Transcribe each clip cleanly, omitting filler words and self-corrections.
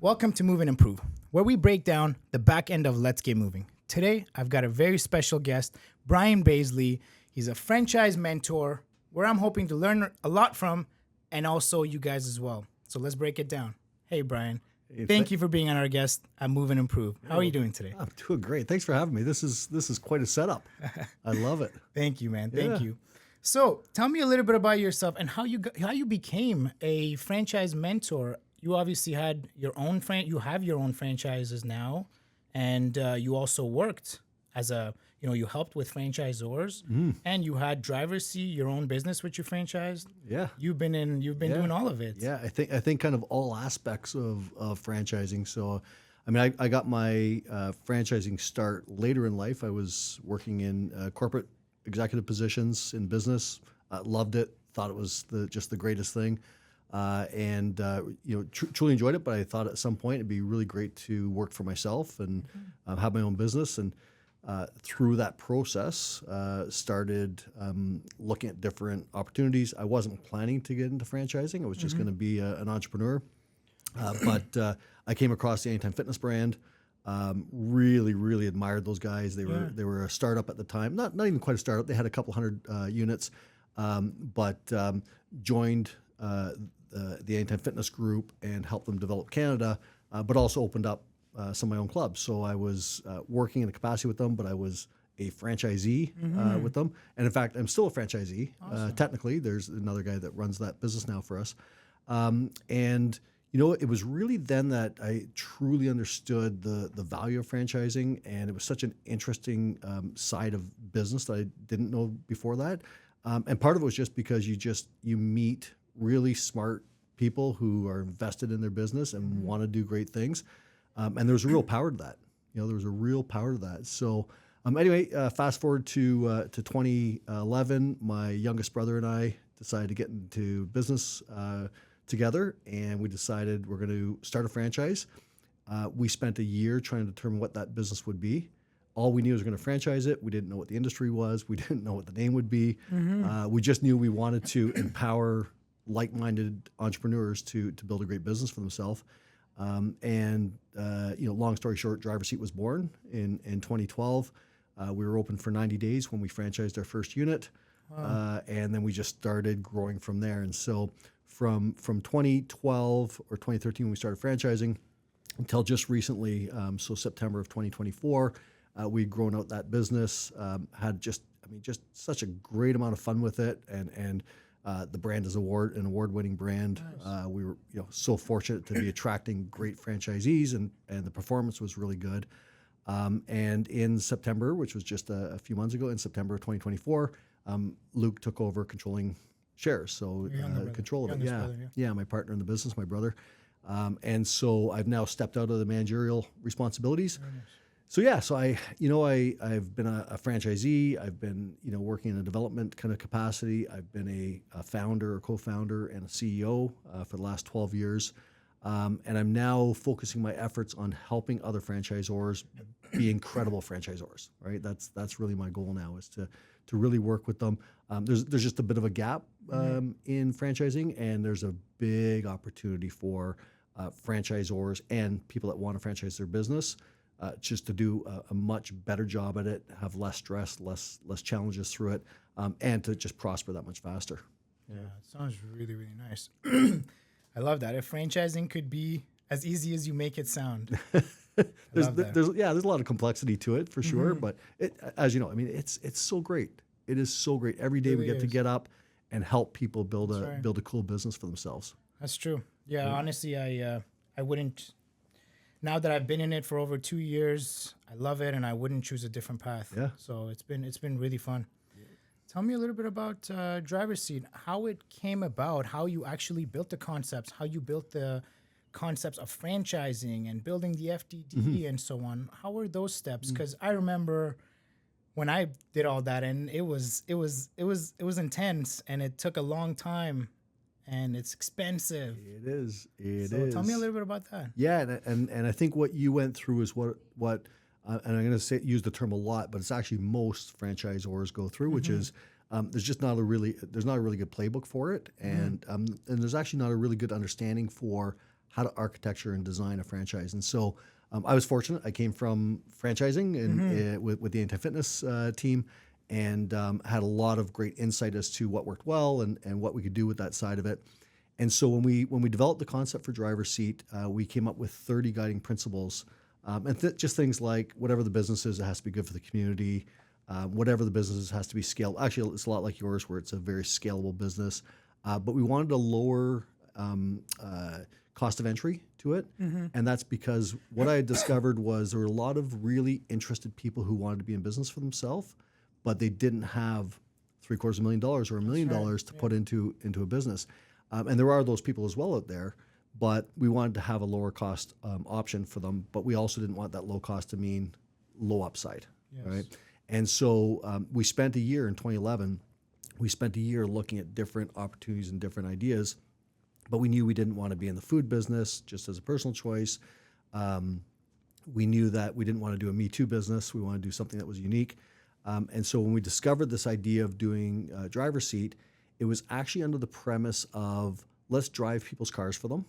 Welcome to Move and Improve, where we break down the back end of Let's Get Moving. Today, I've got a very special guest, Brian Beazley. He's a franchise mentor where I'm hoping to learn a lot from, and also you guys as well. So let's break it down. Hey, Brian. Thank you for being on our guest at Move and Improve. How are you doing today? I'm doing great. Thanks for having me. This is quite a setup. I love it. Thank you, man. Thank you. So tell me a little bit about yourself and how you became a franchise mentor. You obviously had your own you have your own franchises now, and you also worked as you helped with franchisors, and you had driver's seat, your own business which you franchised. Yeah, you've been doing all of it. Yeah, I think kind of all aspects of franchising. So, I mean, I got my franchising start later in life. I was working in corporate executive positions in business. Loved it. Thought it was just the greatest thing. Truly enjoyed it, but I thought at some point it'd be really great to work for myself and have my own business. And through that process, started looking at different opportunities. I wasn't planning to get into franchising. I was just going to be an entrepreneur. But I came across the Anytime Fitness brand. Really, really admired those guys. They were a startup at the time, not even quite a startup. They had a couple hundred units, but joined the Anytime Fitness group and helped them develop Canada, but also opened up some of my own clubs. So I was working in a capacity with them, but I was a franchisee with them. And in fact, I'm still a franchisee. Awesome. Technically, there's another guy that runs that business now for us. It was really then that I truly understood the value of franchising, and it was such an interesting side of business that I didn't know before that. And part of it was just because you meet really smart people who are invested in their business and want to do great things. And there's a real power to that. There was a real power to that. So fast forward to 2011, my youngest brother and I decided to get into business together, and we decided we're going to start a franchise. We spent a year trying to determine what that business would be. All we knew was we're going to franchise it. We didn't know what the industry was. We didn't know what the name would be. We just knew we wanted to empower like-minded entrepreneurs to build a great business for themselves. Long story short, Driver Seat was born in 2012. We were open for 90 days when we franchised our first unit. Wow. And then we just started growing from there. And so from 2012 or 2013 when we started franchising until just recently, so September of 2024, we'd grown out that business, had just such a great amount of fun with it, and the brand is an award-winning brand. Nice. We were so fortunate to be attracting great franchisees, and the performance was really good. And in September, which was just a few months ago, in September of 2024, Luke took over controlling shares, so control of it. Yeah, my partner in the business, my brother. And so I've now stepped out of the managerial responsibilities. Very nice. So I've been a franchisee. I've been working in a development kind of capacity. I've been a founder or co-founder and a CEO for the last 12 years, and I'm now focusing my efforts on helping other franchisors be incredible franchisors. Right, that's really my goal now, is to really work with them. There's just a bit of a gap in franchising, and there's a big opportunity for franchisors and people that want to franchise their business. Just to do a much better job at it, have less stress, less challenges through it, and to just prosper that much faster. Yeah, it sounds really, really nice. I love that. If franchising could be as easy as you make it sound. There's a lot of complexity to it for sure, but as you know, it's so great. It is so great. Every day we get up and help people build a cool business for themselves. That's true. Yeah. Honestly, I wouldn't. Now that I've been in it for over 2 years, I love it, and I wouldn't choose a different path. Yeah. So it's been really fun. Yeah. Tell me a little bit about Driver's Seat, how it came about, how you actually built the concepts, how you built the concepts of franchising and building the FDD and so on. How were those steps? Because I remember when I did all that, and it was intense, and it took a long time. And it's expensive. It is. Tell me a little bit about that. Yeah, and I think what you went through is what and I'm going to use the term a lot, but it's actually most franchisors go through, which is there's not a really good playbook for it, and there's actually not a really good understanding for how to architecture and design a franchise. And so I was fortunate. I came from franchising and with the anti-fitness team, and had a lot of great insight as to what worked well and what we could do with that side of it. And so when we developed the concept for Driver's Seat, we came up with 30 guiding principles, and just things like whatever the business is, it has to be good for the community. Whatever the business is has to be scaled. Actually, it's a lot like yours, where it's a very scalable business. But we wanted a lower cost of entry to it, and that's because what I had discovered was there were a lot of really interested people who wanted to be in business for themselves, but they didn't have $750,000 or $1 million to put into a business. And there are those people as well out there, but we wanted to have a lower cost option for them. But we also didn't want that low cost to mean low upside, right? And so we spent a year in 2011. We spent a year looking at different opportunities and different ideas, but we knew we didn't want to be in the food business just as a personal choice. We knew that we didn't want to do a Me Too business. We wanted to do something that was unique. And so when we discovered this idea of doing Driver's Seat, it was actually under the premise of let's drive people's cars for them,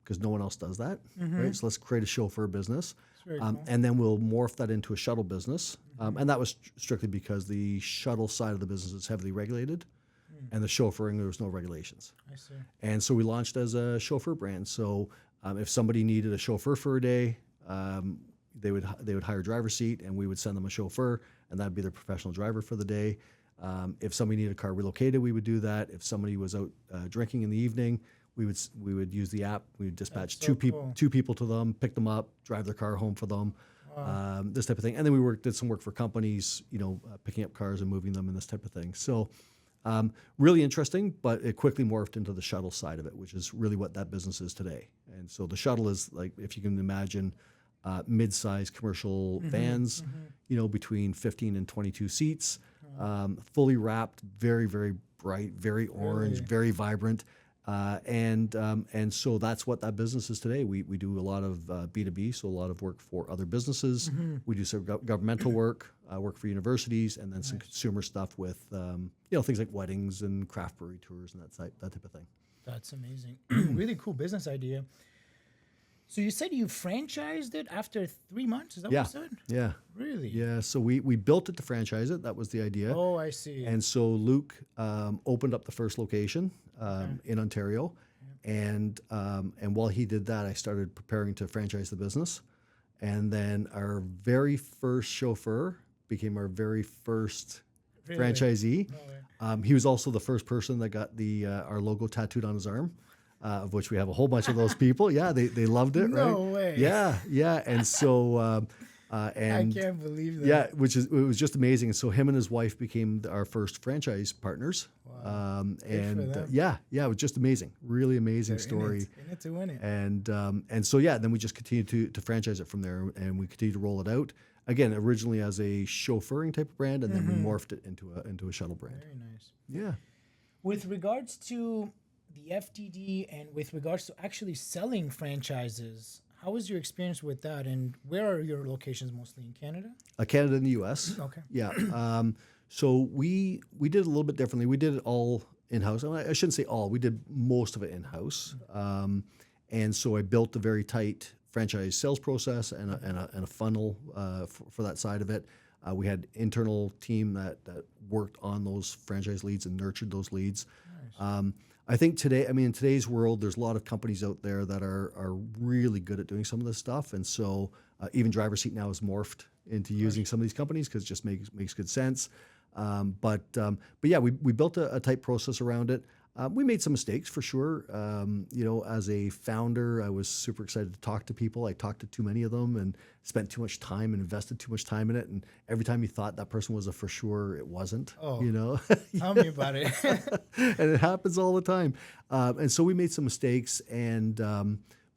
because no one else does that, right? So let's create a chauffeur business, cool. And then we'll morph that into a shuttle business. And that was strictly because the shuttle side of the business is heavily regulated, and the chauffeuring, there was no regulations. I see. And so we launched as a chauffeur brand. So if somebody needed a chauffeur for a day, they would hire Driver's Seat, and we would send them a chauffeur, and that'd be their professional driver for the day. If somebody needed a car relocated, we would do that. If somebody was out drinking in the evening, we would use the app. We would dispatch two people to them, pick them up, drive their car home for them, this type of thing. And then we did some work for companies, picking up cars and moving them and this type of thing. So really interesting, but it quickly morphed into the shuttle side of it, which is really what that business is today. And so the shuttle is like, if you can imagine, mid-sized commercial vans, between 15 and 22 seats, fully wrapped, very, very bright, very orange, very vibrant. And so that's what that business is today. We do a lot of B2B, so a lot of work for other businesses. We do some governmental work, work for universities, and then some consumer stuff with things like weddings and craft brewery tours and that type of thing. That's amazing. Really cool business idea. So you said you franchised it after 3 months? Is that what you said? Yeah. Really? Yeah. So we built it to franchise it. That was the idea. Oh, I see. And so Luke opened up the first location in Ontario. And while he did that, I started preparing to franchise the business. And then our very first chauffeur became our very first franchisee. No way. He was also the first person that got our logo tattooed on his arm. Of which we have a whole bunch of those people. Yeah, they loved it, right? No way. Yeah. And so, I can't believe that. Yeah, it was just amazing. And so him and his wife became our first franchise partners. Wow. It was just amazing. Really amazing story. In it to win it. And so then we just continued to franchise it from there, and we continued to roll it out. Again, originally as a chauffeuring type of brand, and then we morphed it into a shuttle brand. Very nice. Yeah. With regards to the FTD and with regards to actually selling franchises, how was your experience with that, and where are your locations mostly in Canada? Canada and the U.S. Okay. Yeah. So we did it a little bit differently. We did it all in-house. I shouldn't say all. We did most of it in-house. And so I built a very tight franchise sales process and a funnel for that side of it. We had internal team that worked on those franchise leads and nurtured those leads. Nice. I think in today's world, there's a lot of companies out there that are really good at doing some of this stuff. And so even Driver's Seat now is morphed into using some of these companies because it just makes good sense. But we built a tight process around it. We made some mistakes for sure. As a founder, I was super excited to talk to people. I talked to too many of them and spent too much time and invested too much time in it. And every time you thought that person was a for sure, it wasn't. Oh, tell me about it. And it happens all the time. And so we made some mistakes. And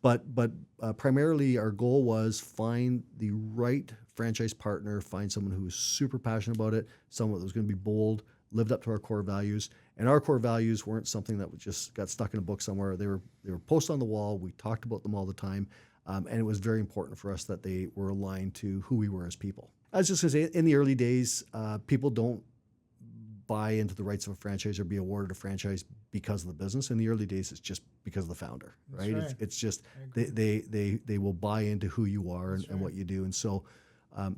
but primarily our goal was find the right franchise partner, find someone who was super passionate about it, someone that was going to be bold, lived up to our core values. And our core values weren't something that just got stuck in a book somewhere. They were posted on the wall. We talked about them all the time. And it was very important for us that they were aligned to who we were as people. I was just going to say, in the early days, people don't buy into the rights of a franchise or be awarded a franchise because of the business. In the early days, it's just because of the founder, right? It's just they will buy into who you are and what you do. And so,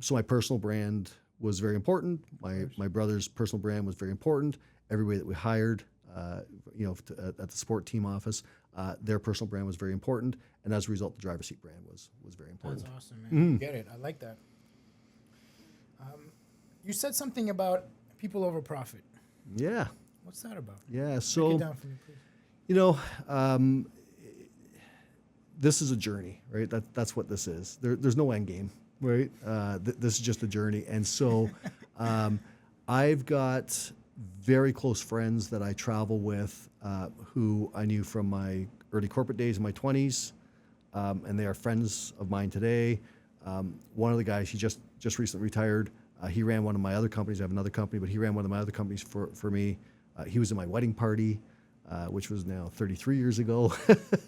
so my personal brand was very important. My brother's personal brand was very important. Everybody that we hired, at the support team office, their personal brand was very important. And as a result, the driver's seat brand was very important. That's awesome, man. You get it. I like that. You said something about people over profit. Yeah. What's that about? Yeah. So, break it down for me, please. This is a journey, right? That's what this is. There's no end game, right? This is just a journey. And so I've got very close friends that I travel with who I knew from my early corporate days in my 20s, and they are friends of mine today. One of the guys, he just recently retired. He ran one of my other companies. I have another company, but he ran one of my other companies for me. He was in my wedding party, which was now 33 years ago.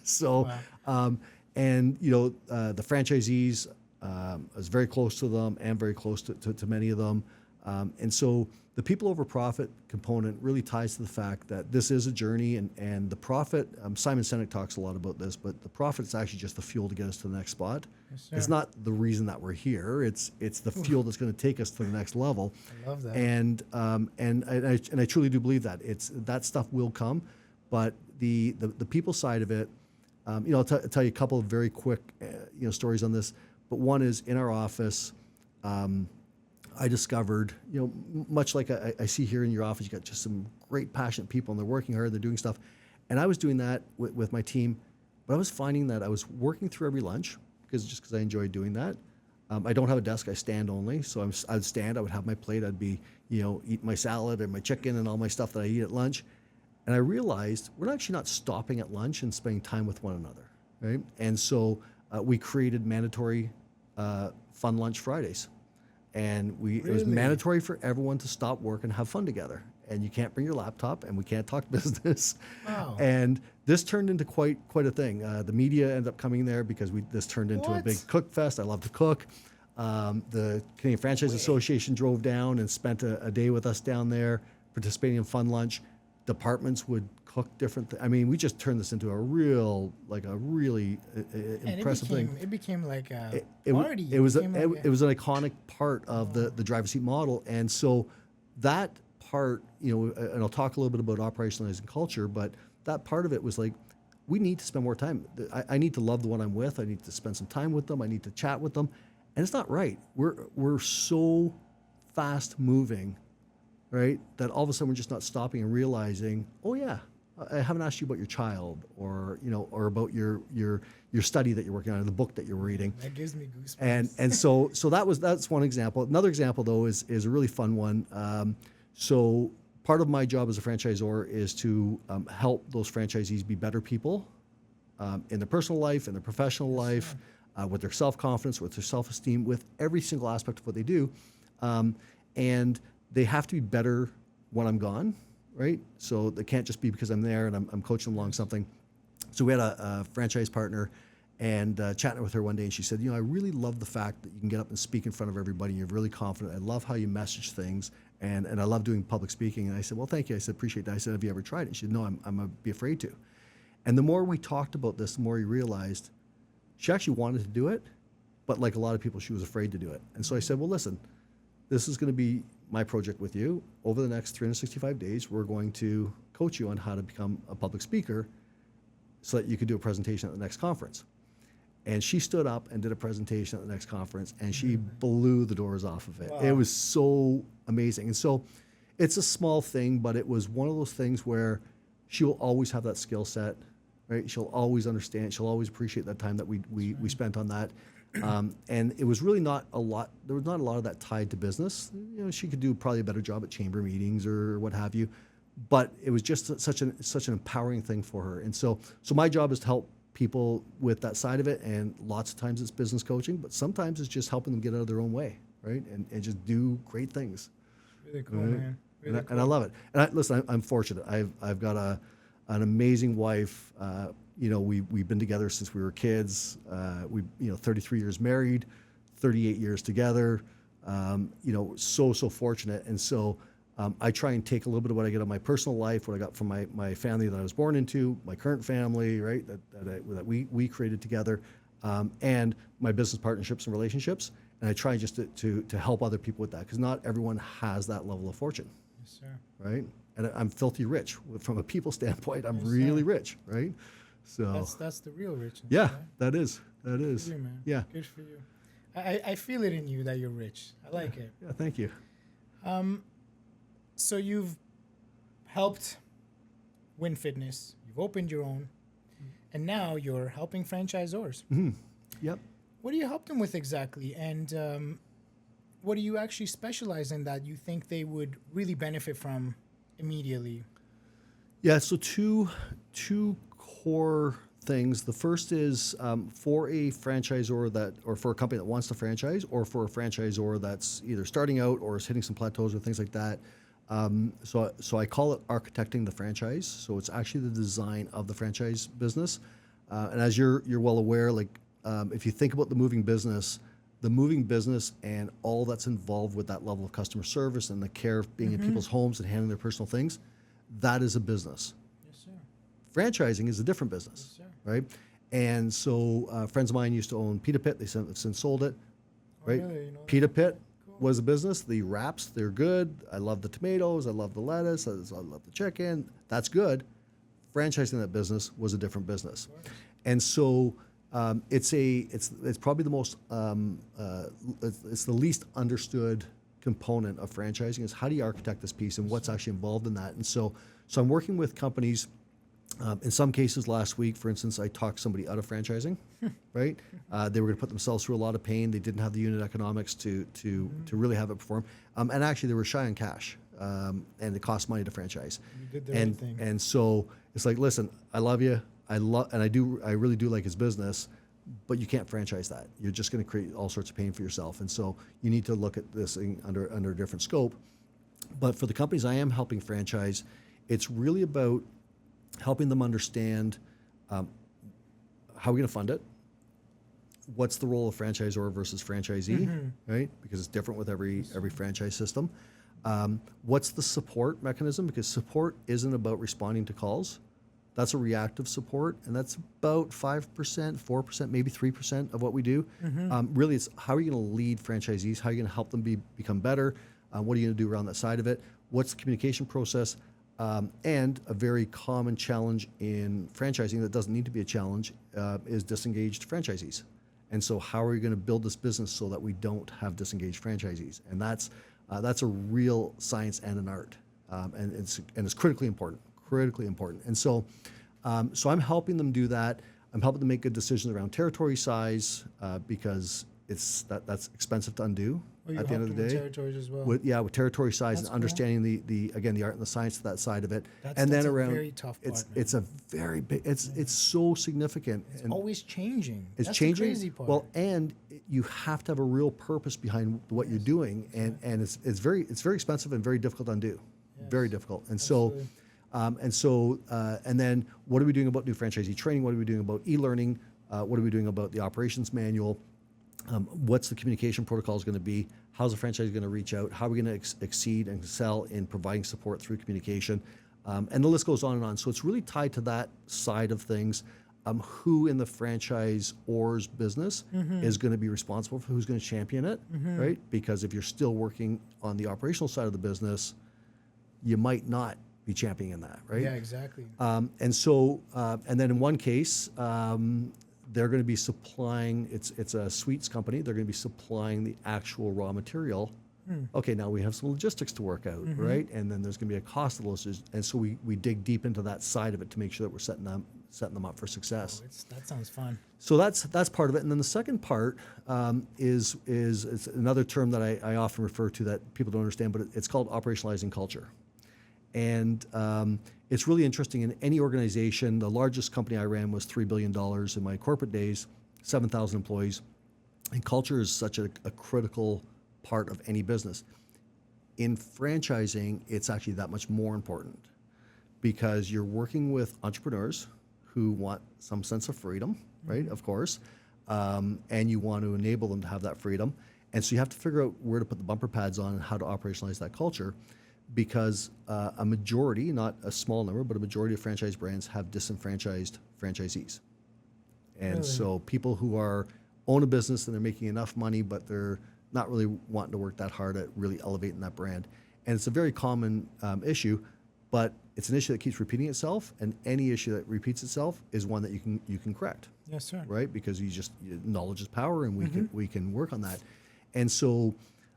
So, wow. The franchisees, I was very close to them and very close to many of them. And so the people over profit component really ties to the fact that this is a journey, and the profit, Simon Sinek talks a lot about this, but the profit is actually just the fuel to get us to the next spot. Yes, it's not the reason that we're here. It's the fuel that's going to take us to the next level. I love that. And I truly do believe that that stuff will come, but the people side of it, I'll tell you a couple of very quick stories on this. But one is in our office. I discovered, much like I see here in your office, you got just some great passionate people and they're working hard, they're doing stuff. And I was doing that with my team, but I was finding that I was working through every lunch because I enjoyed doing that. I don't have a desk, I stand only. So I'd stand, I would have my plate, I'd be, eating my salad and my chicken and all my stuff that I eat at lunch. And I realized we're actually not stopping at lunch and spending time with one another, right? And so we created mandatory fun lunch Fridays. And it was mandatory for everyone to stop work and have fun together. And you can't bring your laptop, and we can't talk business. Wow. And this turned into quite a thing. The media ended up coming there because this turned into a big cook fest. I love to cook. The Canadian Franchise Association drove down and spent a day with us down there, participating in fun lunch. Departments would cook different things. I mean, we just turned this into a really impressive thing. It became like a party. It was an iconic part of the driver's seat model. And so that part, and I'll talk a little bit about operationalizing culture, but that part of it was like, we need to spend more time. I need to love the one I'm with. I need to spend some time with them. I need to chat with them. And it's not right. We're so fast moving, right, that all of a sudden we're just not stopping and realizing, oh yeah, I haven't asked you about your child, or about your study that you're working on, or the book that you're reading. That gives me goosebumps. And so that's one example. Another example though is a really fun one. So part of my job as a franchisor is to help those franchisees be better people in their personal life, in their professional life, with their self-confidence, with their self-esteem, with every single aspect of what they do, and they have to be better when I'm gone, right? So they can't just be because I'm there and I'm coaching them along something. So we had a franchise partner, and chatting with her one day, and she said, I really love the fact that you can get up and speak in front of everybody. You're really confident. I love how you message things, and I love doing public speaking. And I said, well, thank you. I said, appreciate that. I said, have you ever tried it? And she said, no, I'm be afraid to. And the more we talked about this, the more we realized she actually wanted to do it, but like a lot of people, she was afraid to do it. And so I said, well, listen, this is going to be my project with you. Over the next 365 days, we're going to coach you on how to become a public speaker so that you could do a presentation at the next conference. And she stood up and did a presentation at the next conference, and she blew the doors off of it. Wow. It was so amazing. And so it's a small thing, but it was one of those things where she will always have that skill set, right? She'll always understand. She'll always appreciate that time that we spent on that. And it was really not a lot. There was not a lot of that tied to business. She could do probably a better job at chamber meetings or what have you, but it was just such an empowering thing for her. And so my job is to help people with that side of it, and lots of times it's business coaching, but sometimes it's just helping them get out of their own way, right? And just do great things. Really cool, right? Man. Really cool. And I love it. And listen, I'm fortunate. I've got an amazing wife. We've been together since we were kids. 33 years married, 38 years together. So fortunate. And so I try and take a little bit of what I get out of my personal life, what I got from my family that I was born into, my current family, right, that we created together, and my business partnerships and relationships. And I try just to help other people with that, because not everyone has that level of fortune. Yes, sir. Right? And I'm filthy rich. From a people standpoint, I'm Yes, really sir. rich, right? So That's the real richness. yeah, Right? that is. Good for you, man. Yeah. Good for you. I feel it in you that you're rich. I like it. Yeah, thank you. So you've helped Win Fitness. You've opened your own, and now you're helping franchisors. Yep. What do you help them with exactly? And what do you actually specialize in that you think they would really benefit from immediately? Yeah, so two core things. The first is for a franchisor or for a company that wants to franchise, or for a franchisor that's either starting out or is hitting some plateaus or things like that. So I call it architecting the franchise. So it's actually the design of the franchise business. And as you're well aware, if you think about the moving business and all that's involved with that level of customer service and the care of being in people's homes and handling their personal things, that is a business. Yes, sir. Franchising is a different business, Yes, sir. right? And so friends of mine used to own Pita Pit. They since sold it, right? Really? You know Pita Pit was a business. The wraps, they're good. I love the tomatoes. I love the lettuce. I love the chicken. That's good. Franchising that business was a different business. And so it's probably the most, it's the least understood component of franchising is how do you architect this piece and what's actually involved in that. And so I'm working with companies. In some cases, last week, for instance, I talked somebody out of franchising, right? They were going to put themselves through a lot of pain. They didn't have the unit economics to really have it perform. And actually, they were shy on cash, and it cost money to franchise. You did the right thing. And so it's like, listen, I love you. I really do like his business, but you can't franchise that. You're just going to create all sorts of pain for yourself. And so you need to look at this under a different scope. But for the companies I am helping franchise, it's really about helping them understand how we're going to fund it, what's the role of franchisor versus franchisee, right? Because it's different with every franchise system. What's the support mechanism? Because support isn't about responding to calls. That's a reactive support, and that's about 5%, 4%, maybe 3% of what we do. Really, it's how are you going to lead franchisees? How are you going to help them become better? What are you going to do around that side of it? What's the communication process? And a very common challenge in franchising that doesn't need to be a challenge is disengaged franchisees. And so how are we going to build this business so that we don't have disengaged franchisees? And that's a real science and an art, and it's critically important. And so I'm helping them do that. I'm helping them make good decisions around territory size because that's expensive to undo. You at the end of the day, territories as well. with territory size That's and understanding the art and the science of that side of it, and then that's around a very tough part, it's a very big it's so significant. It's and always changing. it's That's changing. The crazy part. Well, and you have to have a real purpose behind what you're doing, and it's very expensive and very difficult to undo, very difficult. And Absolutely. and then what are we doing about new franchisee training? What are we doing about e-learning? What are we doing about the operations manual? What's the communication protocols going to be? How's the franchise going to reach out? How are we going to exceed and excel in providing support through communication? And the list goes on and on. So it's really tied to that side of things. Who in the franchisor's business is going to be responsible for who's going to champion it, right? Because if you're still working on the operational side of the business, you might not be championing that, right? Yeah, exactly. And then in one case, they're going to be supplying, it's a sweets company, they're going to be supplying the actual raw material. Okay, now we have some logistics to work out, right? And then there's going to be a cost of those. And so we dig deep into that side of it to make sure that we're setting them up for success. That sounds fun. So that's part of it. And then the second part is it's another term that I often refer to that people don't understand, but it's called operationalizing culture. And it's really interesting in any organization. The largest company I ran was $3 billion in my corporate days, 7,000 employees. And culture is such a critical part of any business. In franchising, it's actually that much more important because you're working with entrepreneurs who want some sense of freedom, right? Of course. And you want to enable them to have that freedom. And so you have to figure out where to put the bumper pads on and how to operationalize that culture. because a majority, not a small number, but a majority of franchise brands have disenfranchised franchisees. And so people who own a business and they're making enough money, but they're not really wanting to work that hard at really elevating that brand. And it's a very common issue, but it's an issue that keeps repeating itself. And any issue that repeats itself is one that you can correct. Yes, sir. Right? Because knowledge is power, and we can work on that. And so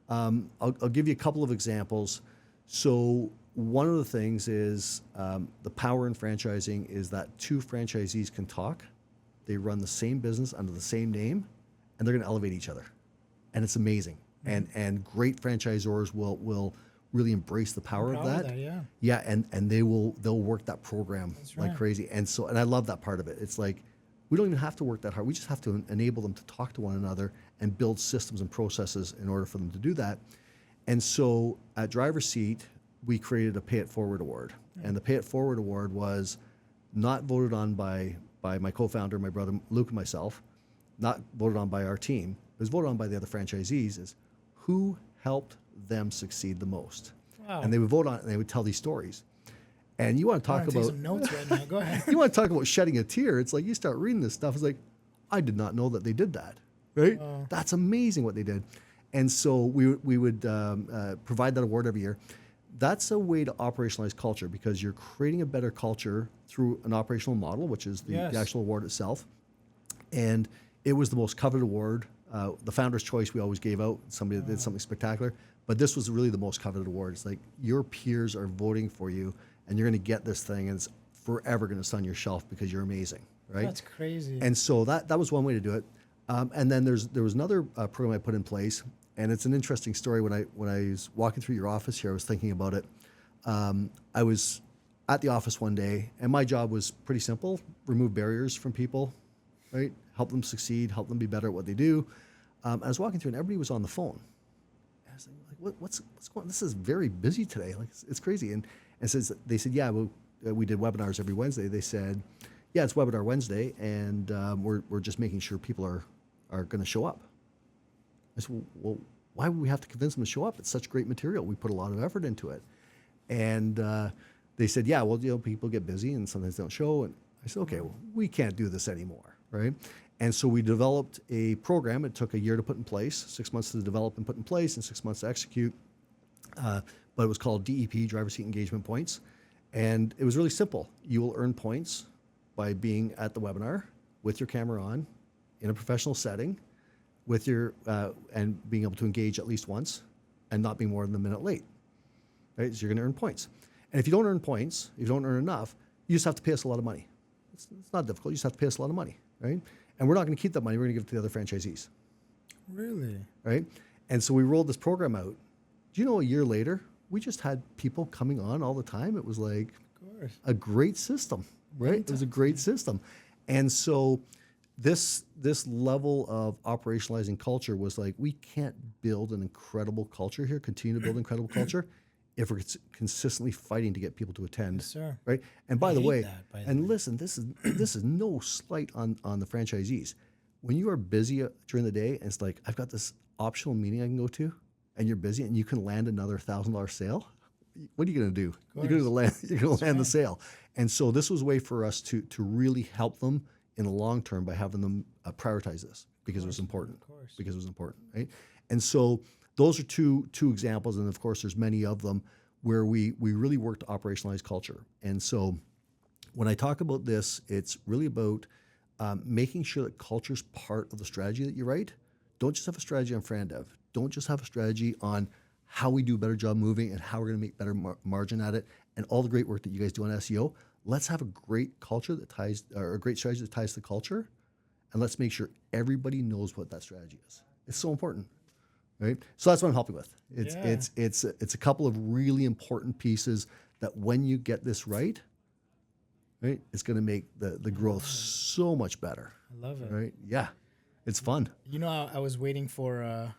I'll give you a couple of examples. So one of the things is the power in franchising is that two franchisees can talk. They run the same business under the same name, and they're going to elevate each other. And it's amazing. And great franchisors will really embrace the power of that. Yeah, and they'll work that program like crazy. And I love that part of it. It's like we don't even have to work that hard. We just have to enable them to talk to one another and build systems and processes in order for them to do that. And so at Driver's Seat, we created a Pay It Forward Award. And the Pay It Forward Award was not voted on by my co-founder, my brother Luke, and myself, not voted on by our team. It was voted on by the other franchisees, is who helped them succeed the most. Wow. And they would vote on it, and they would tell these stories. And you want to talk about some notes right now. Go ahead. You want to talk about shedding a tear. It's like you start reading this stuff. It's like, I did not know that they did that. Right? That's amazing what they did. And so we would provide that award every year. That's a way to operationalize culture, because you're creating a better culture through an operational model, which is the actual award itself. And it was the most coveted award. The Founder's Choice we always gave out, somebody that did something spectacular. But this was really the most coveted award. It's like your peers are voting for you, and you're going to get this thing, and it's forever going to sit on your shelf because you're amazing, right? That's crazy. And so that was one way to do it. And then there was another program I put in place, and it's an interesting story. When I was walking through your office here, I was thinking about it. I was at the office one day, and my job was pretty simple: remove barriers from people, right? Help them succeed, help them be better at what they do. I was walking through, and everybody was on the phone. And I was like, what's going on? This is very busy today. Like, it's crazy. And they said, yeah, we did webinars every Wednesday. They said, yeah, it's Webinar Wednesday, and we're just making sure people are going to show up. I said, well, why would we have to convince them to show up? It's such great material. We put a lot of effort into it. And they said, yeah, well, people get busy and sometimes they don't show. And I said, okay, well, we can't do this anymore, right? And so we developed a program. It took a year to put in place, 6 months to develop and put in place, and 6 months to execute. But it was called DEP, Driver Seat Engagement Points. And it was really simple. You will earn points by being at the webinar with your camera on in a professional setting with your and being able to engage at least once and not being more than a minute late. Right? So you're going to earn points. And if you don't earn points, if you don't earn enough, you just have to pay us a lot of money. It's not difficult. You just have to pay us a lot of money, right? And we're not going to keep that money. We're going to give it to the other franchisees. Really? Right? And so we rolled this program out. Do you know, a year later, we just had people coming on all the time. It was like a great system, right? It was a great system. And so this level of operationalizing culture was like, we can't build an incredible culture here, continue to build incredible culture, if we're consistently fighting to get people to attend. Yes, sir. Right? And by the way, listen, this is no slight on the franchisees. When you are busy during the day and it's like, I've got this optional meeting I can go to, and you're busy and you can land another $1,000 sale, what are you going to do? You're going to land the sale. And so this was a way for us to really help them in the long term by having them prioritize this, because it was important. Because it was important, right? And so those are two examples, and of course there's many of them where we really work to operationalize culture. And so when I talk about this, it's really about making sure that culture is part of the strategy that you write. Don't just have a strategy on FranDev. Don't just have a strategy on how we do a better job moving and how we're going to make better margin at it, and all the great work that you guys do on SEO. Let's have a great culture that ties, or a great strategy that ties to culture, and let's make sure everybody knows what that strategy is. It's so important, right? So that's what I'm helping with. It's a couple of really important pieces that when you get this right, it's going to make the growth so much better. I love it. Right? Yeah, it's fun. You know, I was waiting for a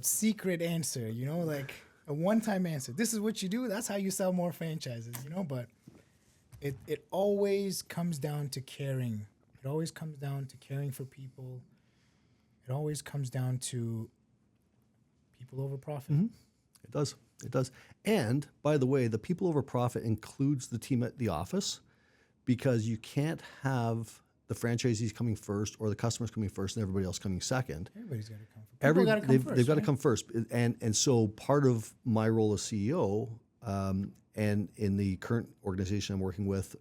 secret answer, like a one-time answer. This is what you do. That's how you sell more franchises, but it always comes down to caring. It always comes down to caring for people. It always comes down to people over profit. It does. It does. And by the way, the people over profit includes the team at the office, because you can't have the franchisees coming first or the customers coming first and everybody else coming second. Everybody's got to come first. People gotta come first, they've got to right? come first. And so part of my role as CEO, and in the current organizations I'm working with,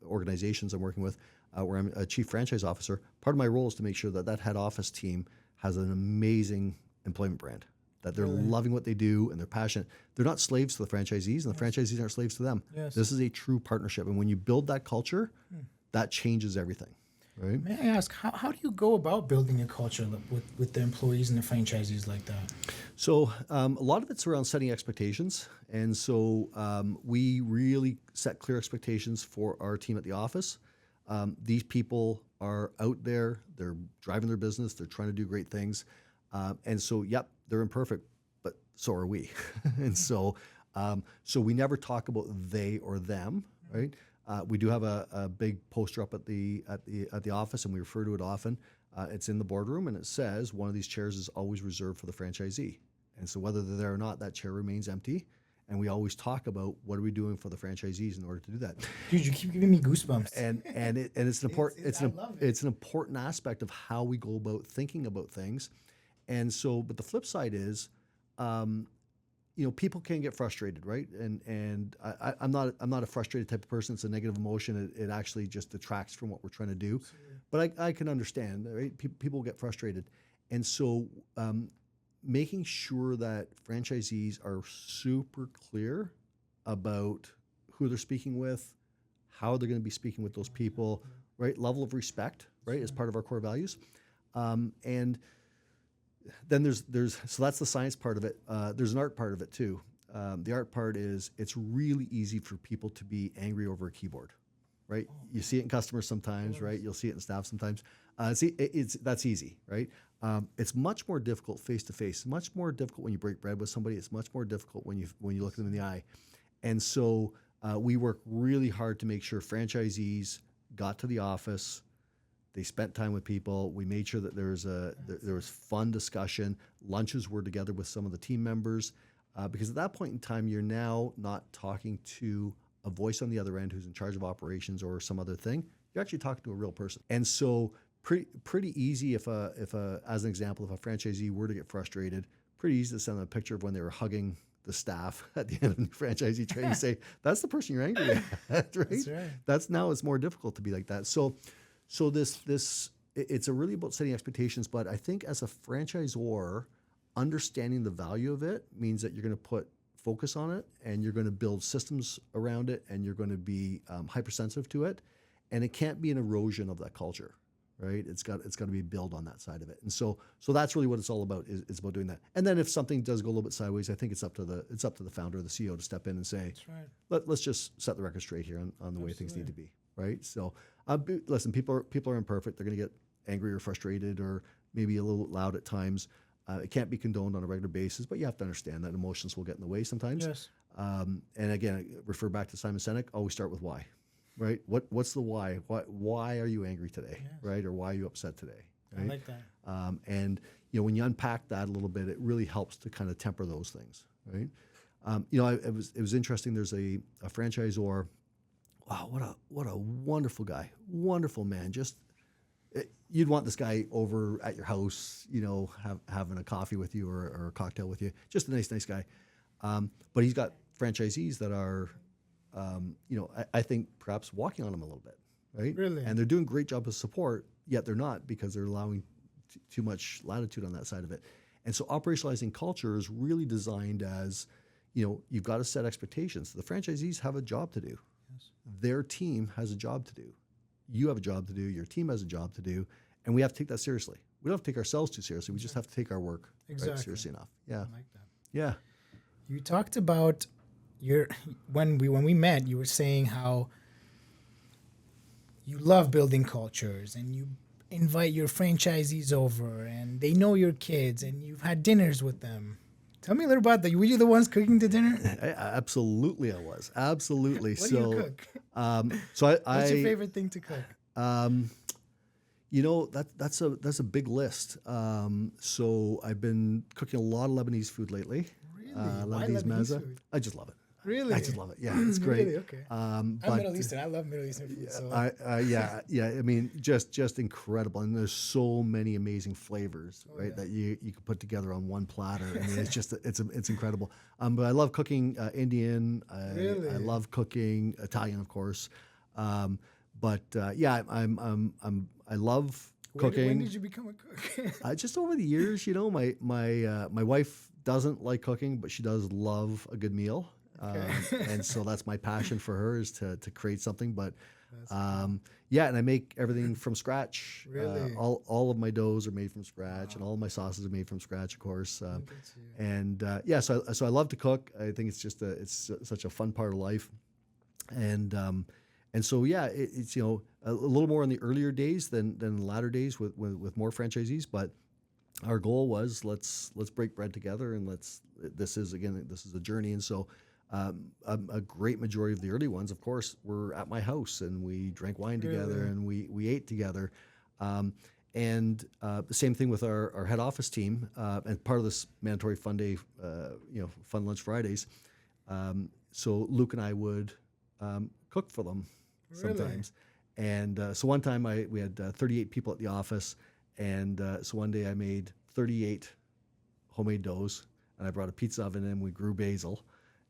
where I'm a chief franchise officer, part of my role is to make sure that head office team has an amazing employment brand, that they're loving what they do and they're passionate. They're not slaves to the franchisees, and the franchisees aren't slaves to them. Yes. This is a true partnership. And when you build that culture, that changes everything, right? May I ask, how do you go about building a culture with the employees and the franchisees like that? So a lot of it's around setting expectations. And so we really set clear expectations for our team at the office. These people are out there, they're driving their business, they're trying to do great things. And so, yep, they're imperfect, but so are we. And so we never talk about they or them, right? We do have a big poster up at the office, and we refer to it often. It's in the boardroom, and it says one of these chairs is always reserved for the franchisee. And so whether they're there or not, that chair remains empty. And we always talk about what are we doing for the franchisees in order to do that. Dude, you keep giving me goosebumps. And it's an important it's an important aspect of how we go about thinking about things. And so, but the flip side is, people can get frustrated, right? And I'm not a frustrated type of person. It's a negative emotion. It actually just detracts from what we're trying to do. But I can understand, right? People get frustrated, and so making sure that franchisees are super clear about who they're speaking with, how they're going to be speaking with those people, right? Level of respect, right, is part of our core values, and then there's so that's the science part of it. There's an art part of it too. The art part is it's really easy for people to be angry over a keyboard, right? You see it in customers sometimes, right? You'll see it in staff sometimes. That's easy, right? It's much more difficult face to face. Much more difficult when you break bread with somebody. It's much more difficult when you look them in the eye. And so we work really hard to make sure franchisees got to the office. They spent time with people. We made sure that there was fun discussion. Lunches were together with some of the team members, because at that point in time, you're now not talking to a voice on the other end who's in charge of operations or some other thing. You're actually talking to a real person. And so pretty easy if as an example, if a franchisee were to get frustrated, pretty easy to send them a picture of when they were hugging the staff at the end of the franchisee training and say, that's the person you're angry at, right? That's right. That's now it's more difficult to be like that. So it's really about setting expectations, but I think as a franchisor, understanding the value of it means that you're going to put focus on it, and you're going to build systems around it, and you're going to be hypersensitive to it, and it can't be an erosion of that culture, right? It's got to be built on that side of it, and so that's really what it's all about. Is about doing that. And then if something does go a little bit sideways, I think it's up to the founder or the CEO to step in and say, That's right. let's just set the record straight here on the way things need to be, right? So. Listen, people are imperfect. They're going to get angry or frustrated or maybe a little loud at times. It can't be condoned on a regular basis, but you have to understand that emotions will get in the way sometimes. Yes. And again, refer back to Simon Sinek. Always start with why, right? What's the why? Why are you angry today, right? Or why are you upset today? Right? I like that. And when you unpack that a little bit, it really helps to kind of temper those things, right? It was interesting. There's a franchisor. Wow, what a wonderful guy, wonderful man. Just you'd want this guy over at your house, having a coffee with you or a cocktail with you. Just a nice guy. But he's got franchisees that are, I think perhaps walking on him a little bit, right? Really? And they're doing a great job of support, yet they're not, because they're allowing too much latitude on that side of it. And so operationalizing culture is really designed as, you've got to set expectations. The franchisees have a job to do. Their team has a job to do. You have a job to do. Your team has a job to do. And we have to take that seriously. We don't have to take ourselves too seriously. We just have to take our work seriously enough. Yeah. I like that. Yeah. You talked about when we met, you were saying how you love building cultures and you invite your franchisees over and they know your kids and you've had dinners with them. Tell me a little about that. Were you the ones cooking the dinner? Absolutely, I was. Absolutely. What do you cook? What's your favorite thing to cook? That's a big list. So I've been cooking a lot of Lebanese food lately. Why Lebanese Lebanese mezza. food? I just love it. Really? I just love it. Yeah, it's great. Really? Okay. But I'm Middle Eastern. I love Middle Eastern food. So. yeah. I mean, just incredible, and there's so many amazing flavors, right? That you can put together on one platter. I mean, it's incredible. But I love cooking Indian. I love cooking Italian, of course. But I love cooking. When did you become a cook? Just over the years, my wife doesn't like cooking, but she does love a good meal. And so that's my passion for her, is to create something. But and I make everything from scratch. Really? All of my doughs are made from scratch, and all of my sauces are made from scratch, of course. So I love to cook. I think it's such a fun part of life. And so it's a little more in the earlier days than the latter days with more franchisees, but our goal was let's break bread together, and this is a journey. And so a great majority of the early ones, of course, were at my house, and we drank wine together, and we ate together. And the same thing with our head office team, and part of this mandatory fun day, fun lunch Fridays. So Luke and I would cook for them sometimes. And so one time we had 38 people at the office, and so one day I made 38 homemade doughs, and I brought a pizza oven in, and we grew basil,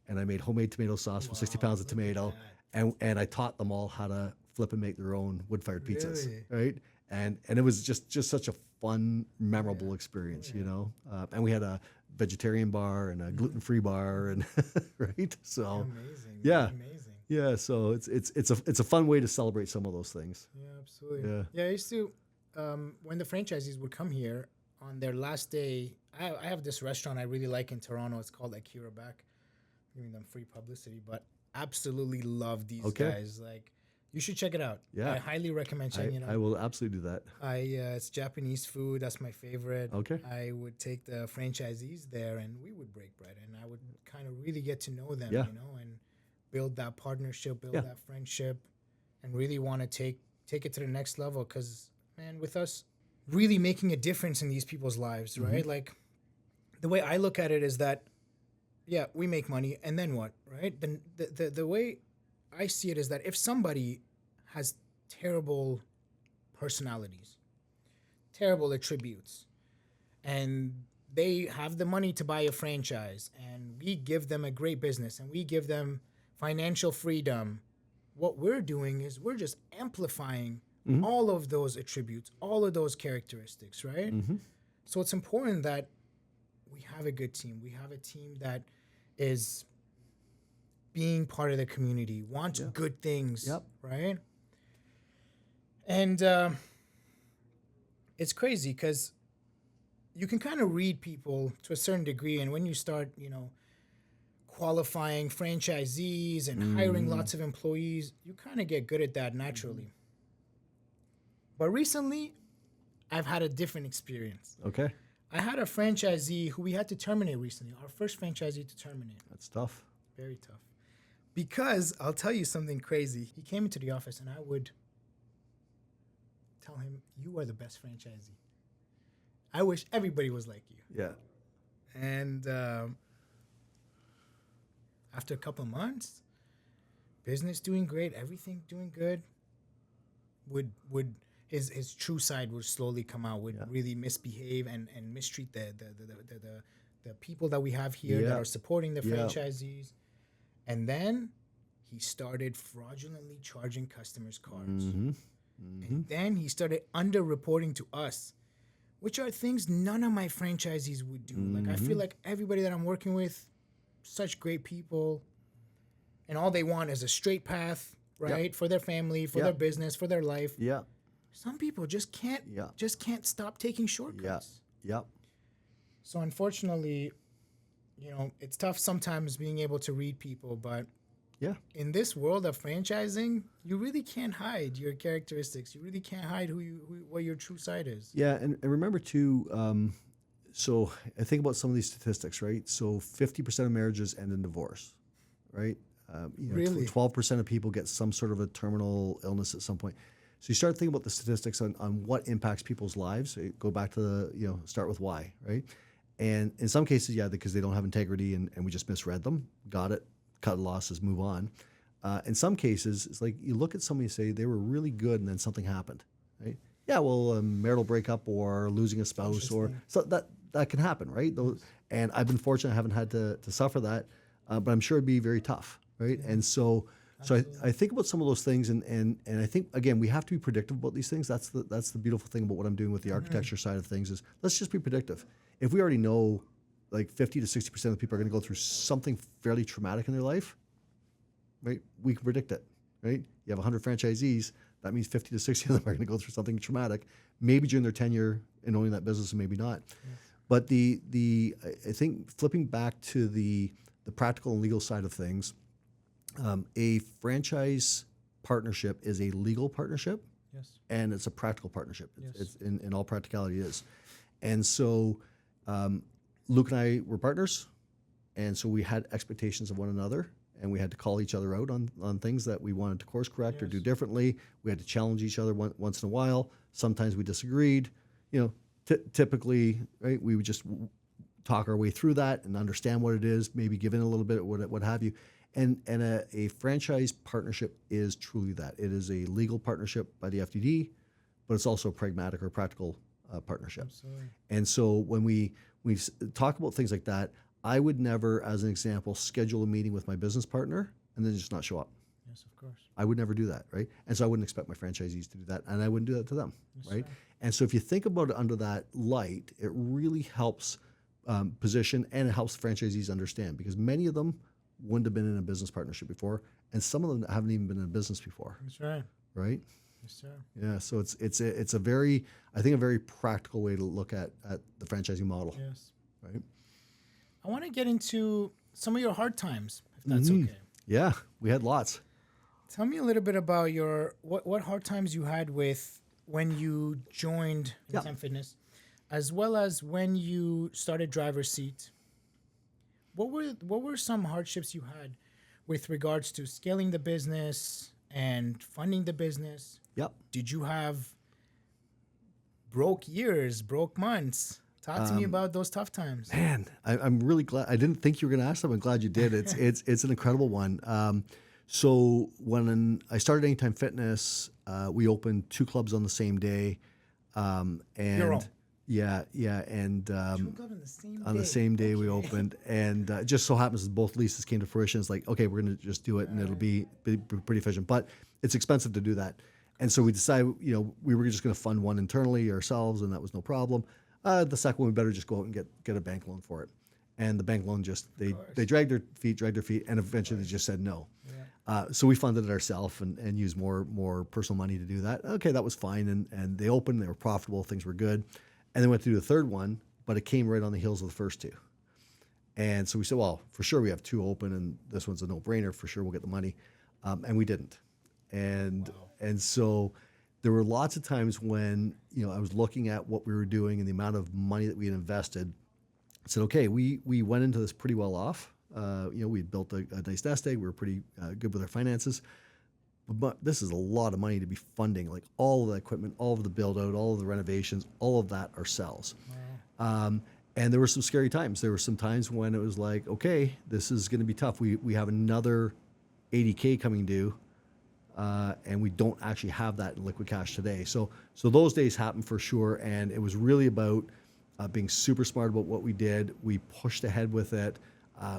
and I made homemade tomato sauce from 60 pounds of tomato, and I taught them all how to flip and make their own wood-fired pizzas, right? And it was just such a fun, memorable experience, and we had a vegetarian bar and a gluten-free bar, and right? So amazing. Yeah, so it's a fun way to celebrate some of those things. Yeah, absolutely. Yeah, I used to when the franchisees would come here on their last day. I have this restaurant I really like in Toronto. It's called Akira Back. Giving them free publicity, but absolutely love these guys. Like, you should check it out. Yeah, I highly recommend checking it out. I will absolutely do that. It's Japanese food. That's my favorite. Okay. I would take the franchisees there, and we would break bread, and I would kind of really get to know them, and build that partnership, build that friendship, and really want to take it to the next level. Because, man, with us really making a difference in these people's lives, right? Like, the way I look at it is that, yeah, we make money, and then what, right? Then the way I see it is that if somebody has terrible personalities, terrible attributes, and they have the money to buy a franchise, and we give them a great business, and we give them financial freedom, what we're doing is we're just amplifying all of those attributes, all of those characteristics, right? So it's important that we have a good team. We have a team that is being part of the community, wants good things, right? And it's crazy because you can kind of read people to a certain degree, and when you start, qualifying franchisees and hiring lots of employees, you kind of get good at that naturally. But recently, I've had a different experience. Okay. I had a franchisee who we had to terminate recently, our first franchisee to terminate. That's tough. Very tough. Because I'll tell you something crazy. He came into the office, and I would tell him, "You are the best franchisee. I wish everybody was like you." Yeah. And after a couple of months, business doing great, everything doing good, would his true side would slowly come out, would really misbehave and mistreat the people that we have here that are supporting the franchisees. And then he started fraudulently charging customers cards. And then he started underreporting to us, which are things none of my franchisees would do. Like, I feel like everybody that I'm working with, such great people, and all they want is a straight path, right? For their family, for their business, for their life. Yeah. Some people just can't stop taking shortcuts. Yeah. So unfortunately, it's tough sometimes being able to read people, but in this world of franchising, you really can't hide your characteristics. You really can't hide what your true side is. Yeah, and remember too, so I think about some of these statistics, right? So 50% of marriages end in divorce, right? Really? 12% of people get some sort of a terminal illness at some point. So you start thinking about the statistics on what impacts people's lives. Go back to start with why, right? And in some cases, yeah, because they don't have integrity and we just misread them. Got it. Cut losses, move on. In some cases, it's like you look at somebody and say they were really good and then something happened, right? Yeah, well, marital breakup or losing a spouse or so that can happen, right? And I've been fortunate I haven't had to suffer that, but I'm sure it'd be very tough, right? Yeah. And so I think about some of those things, and I think again we have to be predictive about these things. That's the beautiful thing about what I'm doing with the architecture side of things is let's just be predictive. If we already know like 50 to 60% of the people are going to go through something fairly traumatic in their life, right? We can predict it, right? You have 100 franchisees, that means 50 to 60 of them are going to go through something traumatic, maybe during their tenure in owning that business and maybe not. Yes. But I think flipping back to the practical and legal side of things, a franchise partnership is a legal partnership, yes, and it's a practical partnership. Yes. It's in all practicality it is. And so Luke and I were partners, and so we had expectations of one another, and we had to call each other out on things that we wanted to course correct, yes, or do differently. We had to challenge each other once in a while. Sometimes we disagreed. Typically, right, we would just talk our way through that and understand what it is, maybe give in a little bit, what have you. And a franchise partnership is truly that. It is a legal partnership by the FDD, but it's also a pragmatic or practical partnership. Absolutely. And so when we talk about things like that, I would never, as an example, schedule a meeting with my business partner and then just not show up. Yes, of course. I would never do that, right? And so I wouldn't expect my franchisees to do that, and I wouldn't do that to them, yes, right? Sir. And so if you think about it under that light, it really helps position, and it helps franchisees understand, because many of them wouldn't have been in a business partnership before, and some of them haven't even been in a business before. That's right. Right? Yes, sir. Yeah, so it's a very, I think, a very practical way to look at the franchising model. Yes. Right? I want to get into some of your hard times, if that's okay. Yeah, we had lots. Tell me a little bit about what hard times you had with when you joined Tiam Fitness, as well as when you started driver's seat. What were some hardships you had with regards to scaling the business and funding the business? Yep. Did you have broke years, broke months? Talk to me about those tough times. Man, I'm really glad. I didn't think you were going to ask that. I'm glad you did. It's an incredible one. So when I started Anytime Fitness, we opened 2 clubs on the same day. And Your own. Yeah, and on the same day we opened, and it just so happens that both leases came to fruition. It's like, okay, we're going to just do it, and it'll be pretty efficient. But it's expensive to do that, and so we decided, we were just going to fund one internally ourselves, and that was no problem. The second one, we better just go out and get a bank loan for it. And the bank loan they dragged their feet, and eventually they just said no. Yeah. So we funded it ourselves and used more personal money to do that. Okay, that was fine, and they opened, they were profitable, things were good. And then went to do the third one, but it came right on the heels of the first 2. And so we said, well, for sure we have 2 open, and this one's a no-brainer. For sure we'll get the money. And we didn't. And so there were lots of times when I was looking at what we were doing and the amount of money that we had invested. I said, okay, we went into this pretty well off. We had built a nice nest egg. We were pretty good with our finances. But this is a lot of money to be funding, like all of the equipment, all of the build out, all of the renovations, all of that ourselves. Wow. And there were some scary times. There were some times when it was like, okay, this is going to be tough. We have another $80K coming due, and we don't actually have that in liquid cash today. So those days happened for sure. And it was really about being super smart about what we did. We pushed ahead with it.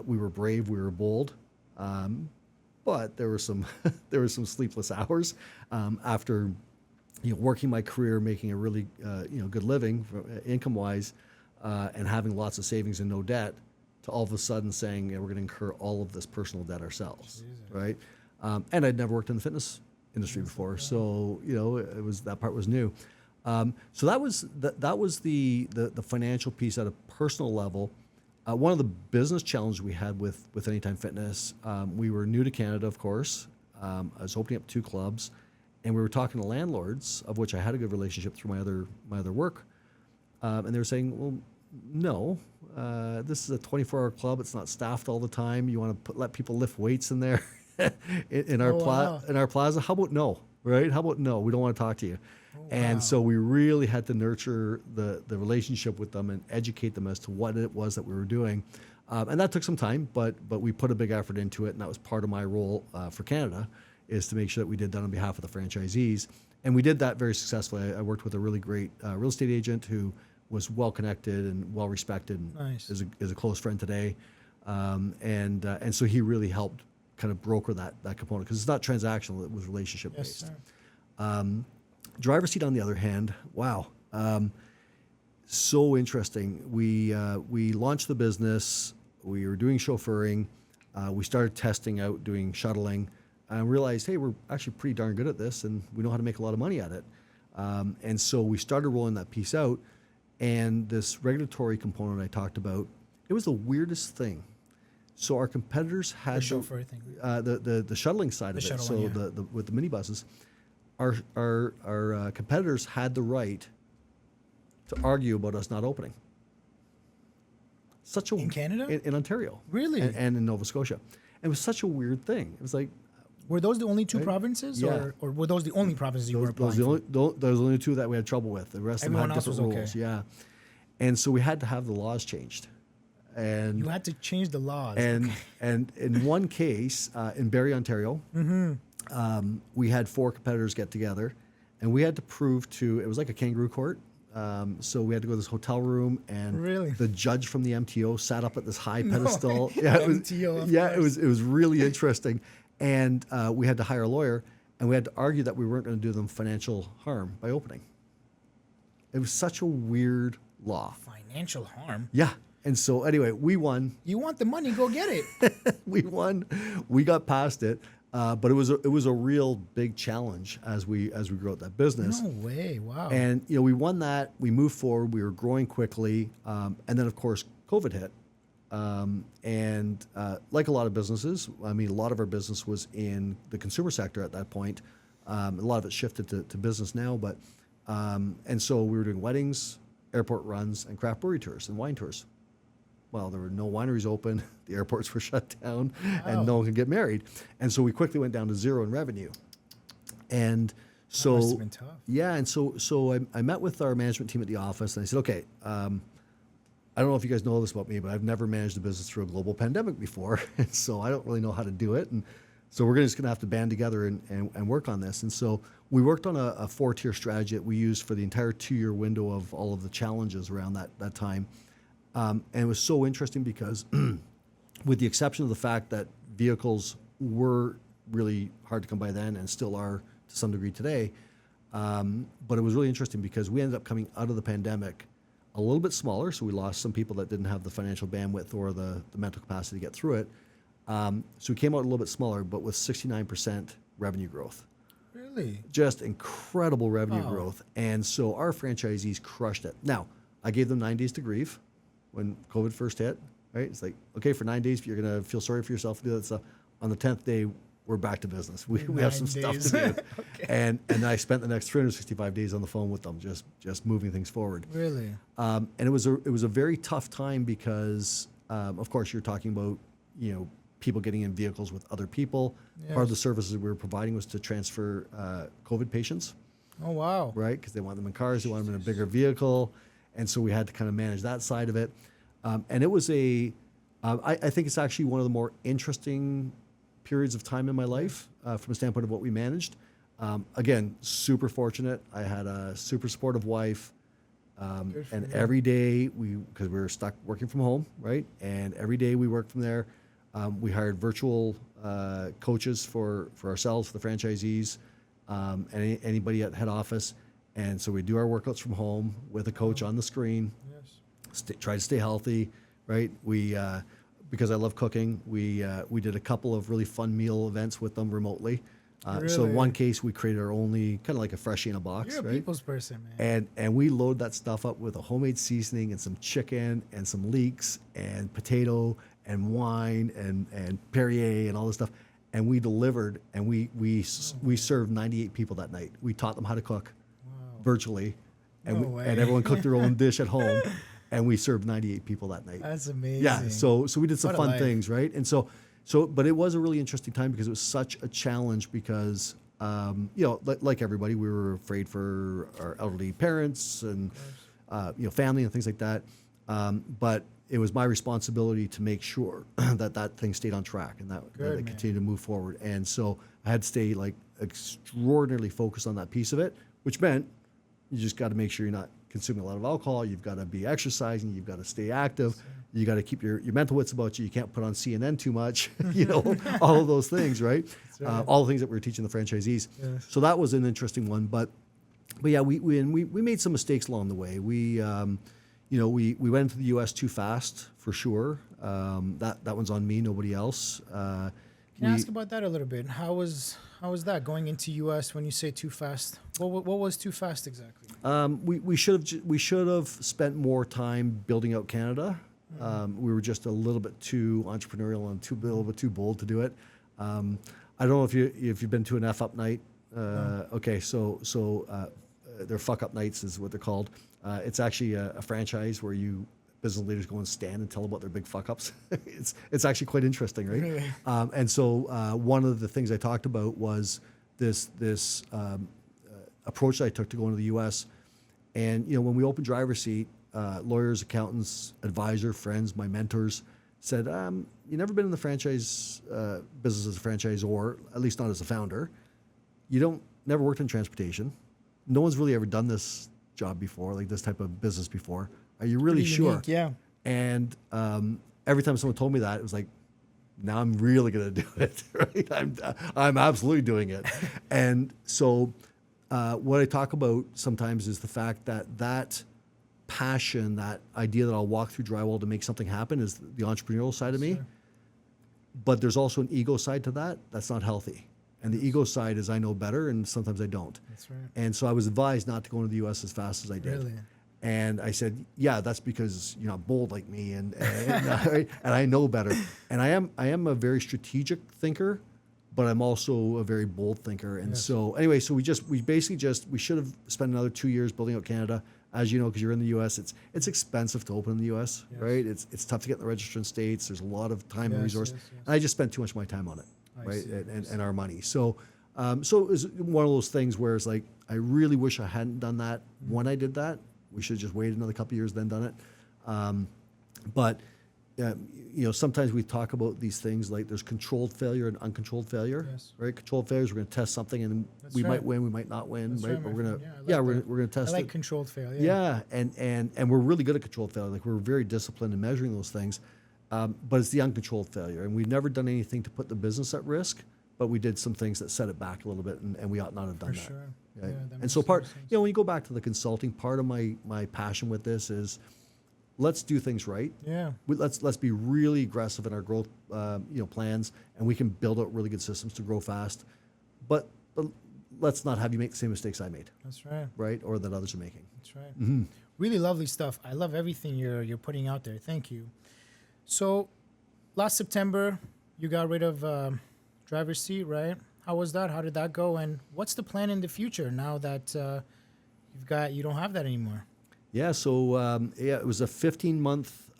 We were brave. We were bold. But there were some sleepless hours after working my career, making a really good living income wise, and having lots of savings and no debt, to all of a sudden saying we're going to incur all of this personal debt ourselves, right? And I'd never worked in the fitness industry before, so it was, that part was new. So that was the financial piece at a personal level. One of the business challenges we had with Anytime Fitness, we were new to Canada, of course. I was opening up 2 clubs, and we were talking to landlords, of which I had a good relationship through my other work. And they were saying, well, no, this is a 24-hour club. It's not staffed all the time. You want to let people lift weights in there in our plaza? How about no? right? How about no? We don't want to talk to you. And so we really had to nurture the relationship with them and educate them as to what it was that we were doing. And that took some time, but we put a big effort into it, and that was part of my role for Canada, is to make sure that we did that on behalf of the franchisees. And we did that very successfully. I worked with a really great real estate agent who was well connected and well respected, and is a close friend today. And so he really helped kind of broker that component, because it's not transactional; it was relationship based. Driver's seat, on the other hand, wow, so interesting. We launched the business. We were doing chauffeuring. We started testing out doing shuttling, and realized, hey, we're actually pretty darn good at this, and we know how to make a lot of money at it. And so we started rolling that piece out. And this regulatory component I talked about, it was the weirdest thing. So our competitors had the shuttling side of it. So the with the minibuses, our competitors had the right to argue about us not opening. In Canada? In Ontario. Really? And in Nova Scotia. And it was such a weird thing. It was like, were those the only two provinces, or were those the only provinces you were applying for? Those were the only two that we had trouble with. The rest of them had different rules. Okay. Yeah. And so we had to have the laws changed. And you had to change the laws. And in one case, in Barrie, Ontario, we had 4 competitors get together, and we had to prove it was like a kangaroo court. So we had to go to this hotel room, and the judge from the MTO sat up at this high pedestal. Yeah, it was really interesting. And we had to hire a lawyer, and we had to argue that we weren't going to do them financial harm by opening. It was such a weird law. Financial harm? Yeah. And so anyway, we won. You want the money, go get it. We won. We got past it. But it was a real big challenge as we grew out that business. No way. Wow. And we won that. We moved forward. We were growing quickly. And then of course COVID hit. And like a lot of businesses, I mean, a lot of our business was in the consumer sector at that point. A lot of it shifted to business now, but and so we were doing weddings, airport runs, and craft brewery tours and wine tours. Well, there were no wineries open, the airports were shut down, and no one could get married. And so we quickly went down to zero in revenue. And so, that must have been tough. Yeah, and so I met with our management team at the office, and I said, okay, I don't know if you guys know this about me, but I've never managed a business through a global pandemic before, and so I don't really know how to do it. And so we're just going to have to band together and work on this. And so we worked on a 4-tier strategy that we used for the entire 2-year window of all of the challenges around that time. And it was so interesting because with the exception of the fact that vehicles were really hard to come by then and still are to some degree today, but it was really interesting because we ended up coming out of the pandemic a little bit smaller, so we lost some people that didn't have the financial bandwidth or the mental capacity to get through it. So we came out a little bit smaller, but with 69% revenue growth. Really? Just incredible revenue growth. And so our franchisees crushed it. Now, I gave them 9 days to grieve when COVID first hit, right? It's like, okay, for 9 days, you're going to feel sorry for yourself and do that stuff. On the 10th day, we're back to business. We have some stuff to do. Okay. And I spent the next 365 days on the phone with them, just moving things forward. Really? And it was a very tough time because, of course, you're talking about, people getting in vehicles with other people. Yes. Part of the services we were providing was to transfer COVID patients. Oh, wow. Right? Because they want them in cars, they want them in a bigger vehicle. And so we had to kind of manage that side of it. And it was I think it's actually one of the more interesting periods of time in my life from a standpoint of what we managed. Again, super fortunate. I had a super supportive wife. And every day because we were stuck working from home, right? And every day we worked from there. We hired virtual coaches for ourselves, for the franchisees, and anybody at head office. And so we do our workouts from home with a coach on the screen. Yes. Try to stay healthy, right? We because I love cooking, we did a couple of really fun meal events with them remotely. Really? So in one case, we created our only kind of like a freshie in a box. You're a right? people's person, man. And we load that stuff up with a homemade seasoning and some chicken and some leeks and potato and wine and Perrier and all this stuff. And we delivered, and we served 98 people that night. We taught them how to cook virtually, and and everyone cooked their own dish at home. And we served 98 people that night. That's amazing. Yeah, so we did some fun things, right? And so, but it was a really interesting time because it was such a challenge because like everybody, we were afraid for our elderly parents and family and things like that. But it was my responsibility to make sure that thing stayed on track and that it continued to move forward. And so I had to stay like extraordinarily focused on that piece of it, which meant you just got to make sure you're not consuming a lot of alcohol. You've got to be exercising. You've got to stay active. You got to keep your mental wits about you. You can't put on CNN too much, all of those things, right? All the things that we were teaching the franchisees. Yes. So that was an interesting one. But yeah, we made some mistakes along the way. We went into the U.S. too fast, for sure. That one's on me, nobody else. Can I ask about that a little bit? How was that going into U.S. when you say too fast? What was too fast exactly? We should have spent more time building out Canada. We were just a little bit too entrepreneurial and a little bit too bold to do it. I don't know if you've been to an F up night. Okay, so they're fuck up nights is what they're called. It's actually a franchise where business leaders go and stand and tell about their big fuck ups. It's actually quite interesting, right? Really? And so one of the things I talked about was this approach that I took to go into the U.S. And when we opened Driver's Seat, lawyers, accountants, advisor, friends, my mentors said, "You never been in the franchise business as a franchisor, at least not as a founder. You never worked in transportation. No one's really ever done this job before, like this type of business before. Are you really sure?" Unique, yeah. And every time someone told me that, it was like, now I'm really going to do it, right? I'm absolutely doing it. And so what I talk about sometimes is the fact that passion, that idea that I'll walk through drywall to make something happen is the entrepreneurial side of me. Sure. But there's also an ego side to that that's not healthy. And the ego side is I know better, and sometimes I don't. That's right. And so I was advised not to go into the U.S. as fast as I did. Really? And I said, yeah, that's because you're not bold like me, and I know better. And I am a very strategic thinker, but I'm also a very bold thinker. And so anyway, so we should have spent another 2 years building out Canada. As you know, because you're in the U.S., it's expensive to open in the U.S., right? It's tough to get in the register in states. There's a lot of time and resource. And I just spent too much of my time on it, right? And our money. So it was one of those things where it's like, I really wish I hadn't done that when I did that. We should have just waited another couple of years, then done it. But sometimes we talk about these things like there's controlled failure and uncontrolled failure, right? Controlled failure is we're going to test something and we might win, we might not win, right? But we're going to test it. I like controlled failure. Yeah, and we're really good at controlled failure. Like we're very disciplined in measuring those things, but it's the uncontrolled failure, and we've never done anything to put the business at risk. But we did some things that set it back a little bit, and we ought not have done that. Sure. Right? Yeah, and so when you go back to the consulting, part of my passion with this is let's do things right. Yeah. Let's be really aggressive in our growth, plans, and we can build out really good systems to grow fast. But let's not have you make the same mistakes I made. That's right. Right, or that others are making. That's right. Mm-hmm. Really lovely stuff. I love everything you're putting out there. Thank you. So, last September, you got rid of Driver's Seat, right? How was that? How did that go? And what's the plan in the future now that you don't have that anymore? Yeah, so it was a 15-month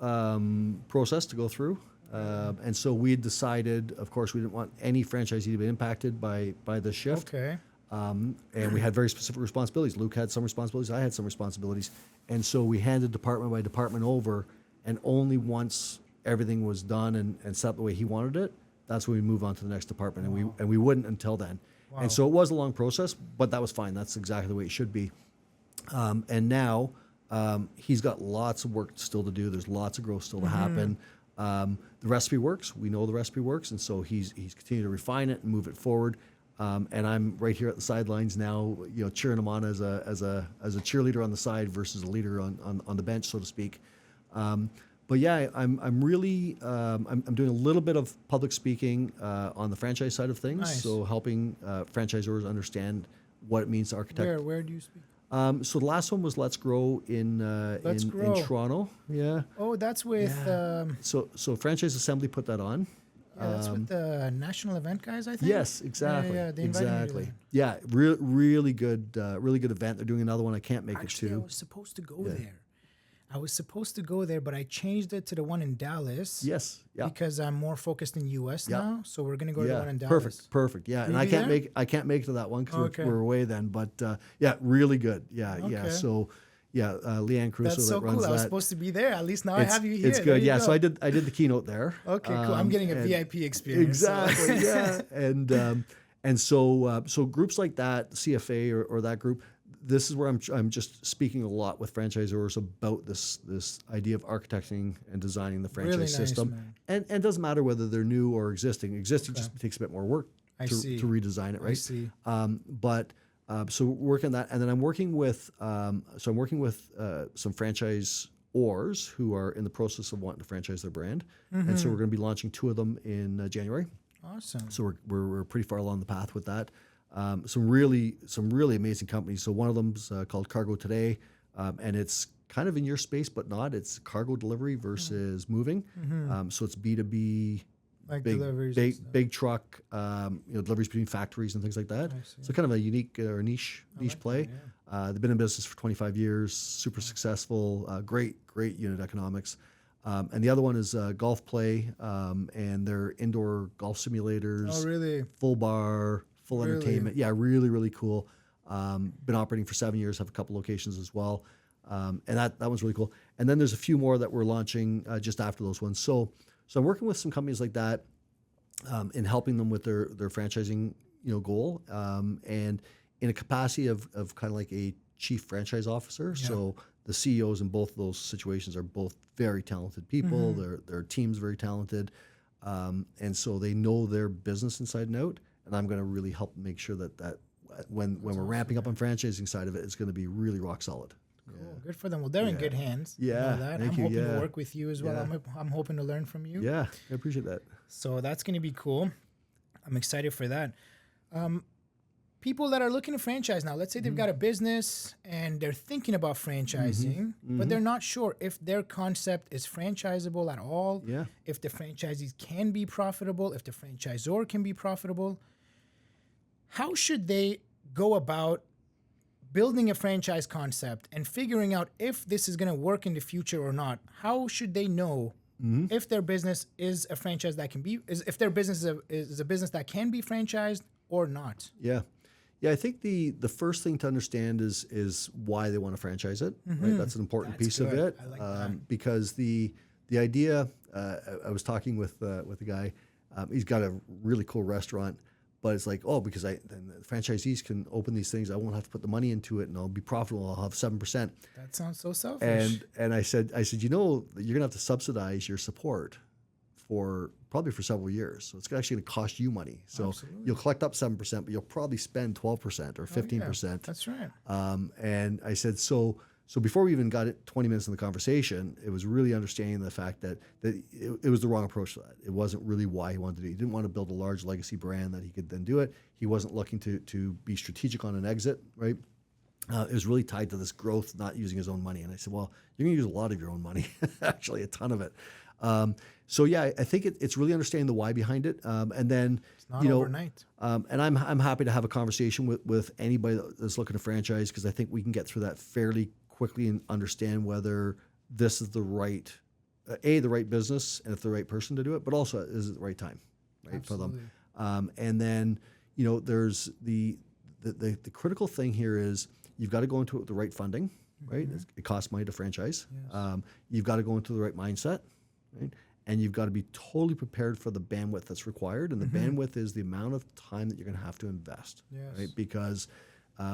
process to go through. And so we had decided, of course, we didn't want any franchisee to be impacted by this shift. Okay. And we had very specific responsibilities. Luke had some responsibilities. I had some responsibilities. And so we handed department by department over, and only once everything was done and set up the way he wanted it, that's when we move on to the next department. Wow. And we wouldn't until then. Wow. And so it was a long process, but that was fine. That's exactly the way it should be. And now he's got lots of work still to do. There's lots of growth still to happen. The recipe works. We know the recipe works. And so he's continued to refine it and move it forward. And I'm right here at the sidelines now, cheering him on as a cheerleader on the side versus a leader on the bench, so to speak. But yeah, I'm really I'm doing a little bit of public speaking on the franchise side of things. Nice. So helping franchisors understand what it means to architect. Where do you speak? So the last one was Let's Grow in Toronto. Yeah. Oh, that's with. Yeah. So Franchise Assembly put that on. Yeah, that's with the national event guys, I think. Yes, exactly. Yeah, they invited me to Yeah, really good event. They're doing another one. I can't make it to. I was supposed to go there. I was supposed to go there, but I changed it to the one in Dallas. Yes. Yeah. Because I'm more focused in U.S. now, so we're gonna go to the one in Perfect. Dallas. Perfect. Yeah. And Will I you can't be make it to that one because Okay. we're away then. But yeah, really good. Yeah. Yeah. Okay. So yeah, Leanne Crusoe That's so that runs cool. that. I was supposed to be there. At least now I have you here. It's There good. you Yeah. go. So I did the keynote there. Okay, cool. I'm getting a and- VIP experience. so- Exactly. Yeah. And so groups like that, CFA or that group, this is where I'm just speaking a lot with franchisors about this idea of architecting and designing the franchise Really nice, system. man. And it doesn't matter whether they're new or existing. Existing just takes a bit more work to redesign it, right? I see. So working on that, and then I'm working with some franchisors who are in the process of wanting to franchise their brand, and so we're going to be launching 2 of them in January. Awesome. So we're pretty far along the path with that. Some really amazing companies. So one of them's called Cargo Today, and it's kind of in your space, but not. It's cargo delivery versus moving. So it's B2B, Like big deliveries. and stuff. big truck, deliveries between factories and things like that. So kind of a unique or niche play. They've been in business for 25 years, super successful, great unit economics. And the other one is Golf Play, and they're indoor golf simulators. Oh, really? Full bar, full Really? entertainment. Yeah, really cool. Been operating for 7 years, have a couple locations as well. And that one's really cool. And then there's a few more that we're launching just after those ones. So I'm working with some companies like that in helping them with their franchising goal, and in a capacity of kind of like a chief franchise officer. Yeah. So the CEOs in both of those situations are both very talented people. Their team's very talented, and so they know their business inside and out. And I'm going to really help make sure that when we're ramping up on franchising side of it, it's going to be really rock solid. Cool. Good for them. Well, they're in good hands. You Yeah, know that. thank I'm you. hoping Yeah. to work with you as well. Yeah. I'm hoping to learn from you. Yeah, I appreciate that. So that's going to be cool. I'm excited for that. People that are looking to franchise now, let's say they've got a business and they're thinking about franchising, but they're not sure if their concept is franchisable at all, Yeah. if the franchisees can be profitable, if the franchisor can be profitable. How should they go about building a franchise concept and figuring out if this is going to work in the future or not? How should they know if their business is a franchise that can be, if their business is a business that can be franchised or not? Yeah. I think the first thing to understand is why they want to franchise it. Right? That's an important piece of good. it. I like that. Because the idea, I was talking with a guy. He's got a really cool restaurant, but it's like, because then the franchisees can open these things. I won't have to put the money into it, and I'll be profitable. I'll have 7%. That sounds so selfish. And I said, you're gonna have to subsidize your support probably for several years. So it's actually going to cost you money. So you'll collect up 7%, but you'll probably spend 12% or 15%. That's right. And I said, so before we even got it 20 minutes in the conversation, it was really understanding the fact that it was the wrong approach to that. It wasn't really why he wanted to do it. He didn't want to build a large legacy brand that he could then do it. He wasn't looking to be strategic on an exit, right? It was really tied to this growth, not using his own money. And I said, well, you're going to use a lot of your own money, actually a ton of it. So yeah, I think it's really understanding the why behind it, and then It's not overnight. and I'm happy to have a conversation with anybody that's looking to franchise, because I think we can get through that fairly quickly and understand whether this is the right business and if the right person to do it, but also is it the right time, right, for them. And then there's the critical thing here is you've got to go into it with the right funding, right? It costs money to franchise. Yes. You've got to go into the right mindset, right? And you've got to be totally prepared for the bandwidth that's required. And the bandwidth is the amount of time that you're going to have to invest, right? Because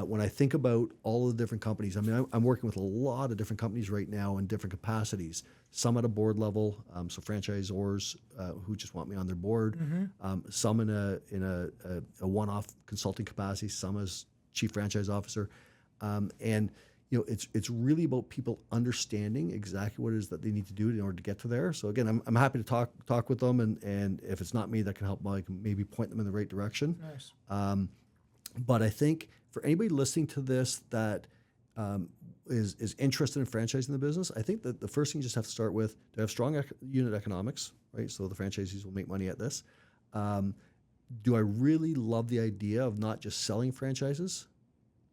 when I think about all of the different companies, I mean, I'm working with a lot of different companies right now in different capacities. Some at a board level, so franchisors who just want me on their board. Some in a one-off consulting capacity. Some as chief franchise officer, and it's really about people understanding exactly what it is that they need to do in order to get to there. So again, I'm happy to talk with them, and if it's not me that can help, I can maybe point them in the right direction. Nice. But I think for anybody listening to this that is interested in franchising the business, I think that the first thing you just have to start with, to have strong unit economics, right? So the franchisees will make money at this. Do I really love the idea of not just selling franchises,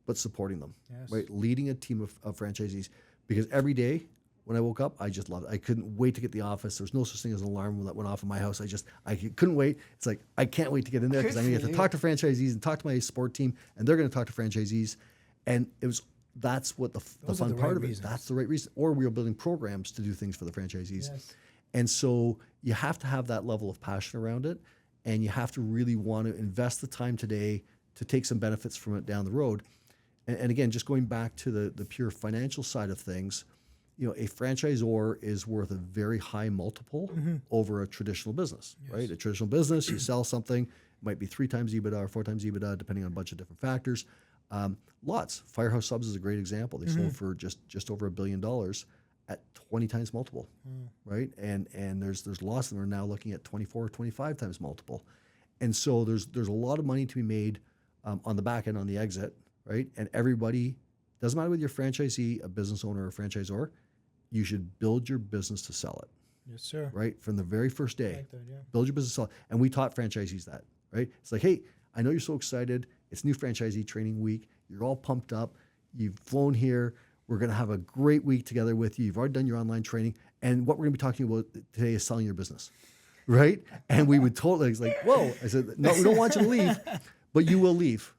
but supporting them, right? Leading a team of franchisees, because every day when I woke up, I just loved it. I couldn't wait to get to the office. There was no such thing as an alarm that went off in my house. I couldn't wait. It's like, I can't wait to get in there because I'm going to get to talk to franchisees and talk to my support team, and they're going to talk to franchisees. And that's what the fun part of it. That's the right reason. Or we were building programs to do things for the franchisees. Yes. And so you have to have that level of passion around it, and you have to really want to invest the time today to take some benefits from it down the road. And again, just going back to the pure financial side of things, a franchisor is worth a very high multiple over a traditional business, right? A traditional business, you sell something, it might be 3 times EBITDA or 4 times EBITDA, depending on a bunch of different factors. Lots. Firehouse Subs is a great example. They sold for just over $1 billion at 20 times multiple, right? And there's lots of them are now looking at 24 or 25 times multiple. And so there's a lot of money to be made on the back end, on the exit, right? And everybody, doesn't matter whether you're a franchisee, a business owner, or a franchisor, you should build your business to sell it. Yes, sir. Right? From the very first day. Like that, yeah. Build your business to sell it. And we taught franchisees that, right? It's like, hey, I know you're so excited. It's new franchisee training week. You're all pumped up. You've flown here. We're going to have a great week together with you. You've already done your online training. And what we're going to be talking about today is selling your business, right? And we would totally, it's like, whoa. I said, no, we don't want you to leave, but you will leave.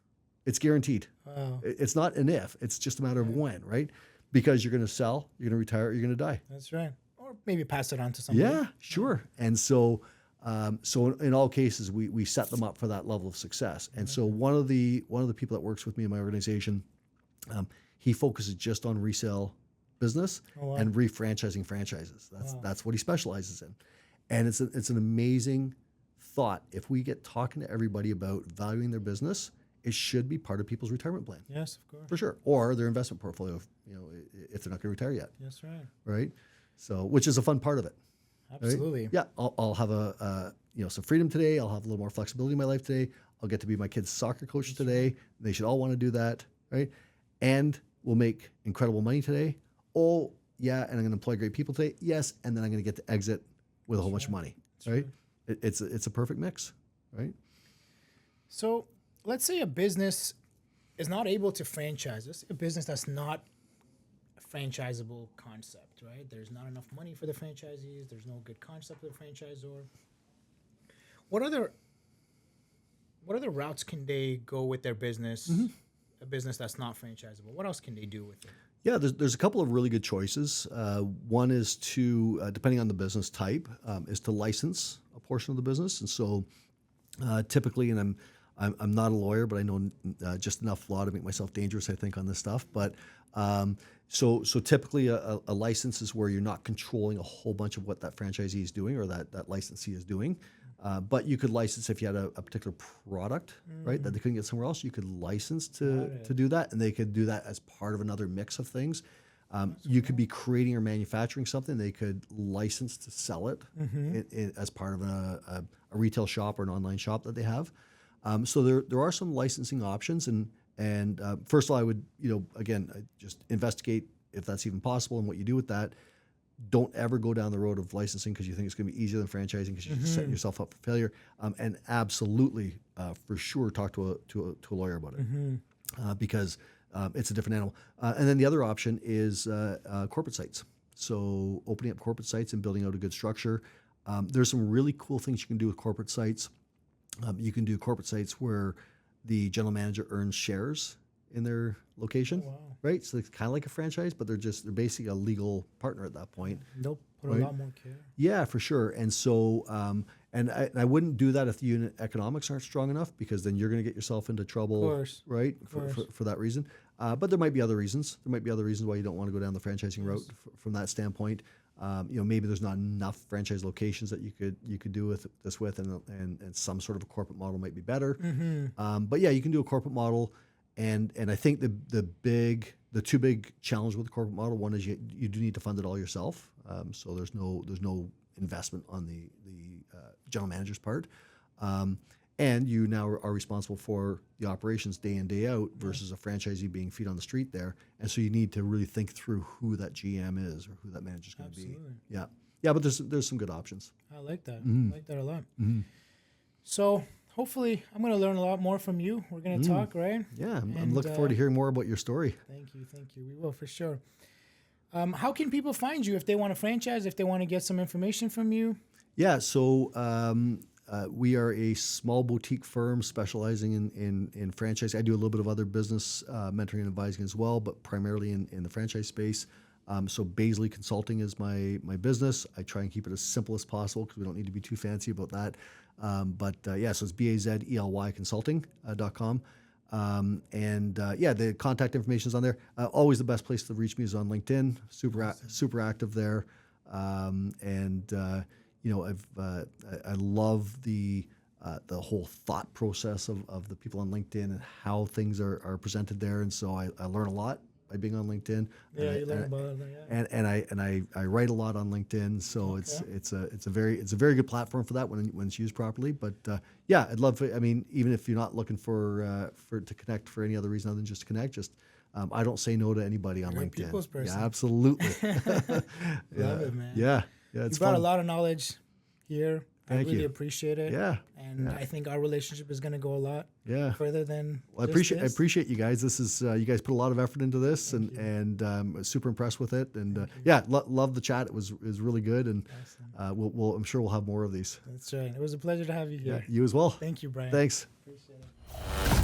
It's guaranteed. Wow. It's not an if. It's just a matter of when, right? Because you're going to sell, you're going to retire, you're going to die. That's right. Or maybe pass it on to somebody. Yeah, sure. And so in all cases, we set them up for that level of success. And so one of the people that works with me in my organization, he focuses just on resale business and refranchising franchises. That's what he specializes in. And it's an amazing thought. If we get talking to everybody about valuing their business, it should be part of people's retirement plan. Yes, of course. For sure. Or their investment portfolio, if they're not going to retire yet. That's right. Right? So, which is a fun part of it. Absolutely. Right? Yeah, I'll have some freedom today. I'll have a little more flexibility in my life today. I'll get to be my kid's soccer coach today. They should all want to do that, right? And we'll make incredible money today. Oh, yeah, and I'm going to employ great people today. Yes, and then I'm going to get to exit with a whole bunch of money, right? It's a perfect mix, right? So let's say a business is not able to franchise. Let's say a business that's not a franchisable concept, right? There's not enough money for the franchisees. There's no good concept of the franchisor. What other routes can they go with their business? A business that's not franchisable. What else can they do with it? Yeah, there's a couple of really good choices. One is to, depending on the business type, is to license a portion of the business. And so typically, and I'm not a lawyer, but I know just enough law to make myself dangerous, I think, on this stuff. But so typically a license is where you're not controlling a whole bunch of what that franchisee is doing or that licensee is doing. But you could license if you had a particular product, right, that they couldn't get somewhere else. You could license to do that, and they could do that as part of another mix of things. You could be creating or manufacturing something. They could license to sell it as part of a retail shop or an online shop that they have. So there are some licensing options, and first of all, I would again just investigate if that's even possible and what you do with that. Don't ever go down the road of licensing because you think it's going to be easier than franchising because you're just setting yourself up for failure. And absolutely, for sure, talk to a lawyer about it because it's a different animal. And then the other option is corporate sites. So opening up corporate sites and building out a good structure. There's some really cool things you can do with corporate sites. You can do corporate sites where the general manager earns shares in their location, right? So it's kind of like a franchise, but they're basically a legal partner at that point. They'll put a lot more care. Yeah, for sure. And so, and I wouldn't do that if the unit economics aren't strong enough because then you're going to get yourself into trouble, right? For that reason. But there might be other reasons. There might be other reasons why you don't want to go down the franchising route from that standpoint. Maybe there's not enough franchise locations that you could do this with, and some sort of a corporate model might be better. But yeah, you can do a corporate model, and I think the two big challenges with the corporate model, one is you do need to fund it all yourself. So there's no investment on the general manager's part. And you now are responsible for the operations day in, day out versus a franchisee being feet on the street there. And so you need to really think through who that GM is or who that manager is going to be. Yeah. Yeah, but there's some good options. I like that. I like that a lot. So hopefully I'm going to learn a lot more from you. We're going to talk, right? Yeah, I'm looking forward to hearing more about your story. Thank you. We will for sure. How can people find you if they want to franchise, if they want to get some information from you? Yeah, so we are a small boutique firm specializing in franchise. I do a little bit of other business mentoring and advising as well, but primarily in the franchise space. So Beazley Consulting is my business. I try and keep it as simple as possible because we don't need to be too fancy about that. Yeah, so it's BAZELY consulting.com. The contact information is on there. Always the best place to reach me is on LinkedIn. Super active there. I love the whole thought process of the people on LinkedIn and how things are presented there. And so I learn a lot by being on LinkedIn. Yeah, you learn about it. Yeah. I write a lot on LinkedIn, so it's a very good platform for that when it's used properly. But I'd love to. I mean, even if you're not looking for to connect for any other reason other than just to connect, I don't say no to anybody on You're LinkedIn. a people's person. Yeah, absolutely. Love it, man. Yeah, it's it's brought fun. a lot of knowledge here. Thank I really you. appreciate it. Yeah. And I think our relationship is going to go a lot further than. Well, I appreciate you guys. This is you guys put a lot of effort into this, and super impressed with it. And love the chat. It was really good, and I'm sure we'll have more of these. That's right. It was a pleasure to have you here. Yeah, you as well. Thank you, Brian. Thanks. Appreciate it.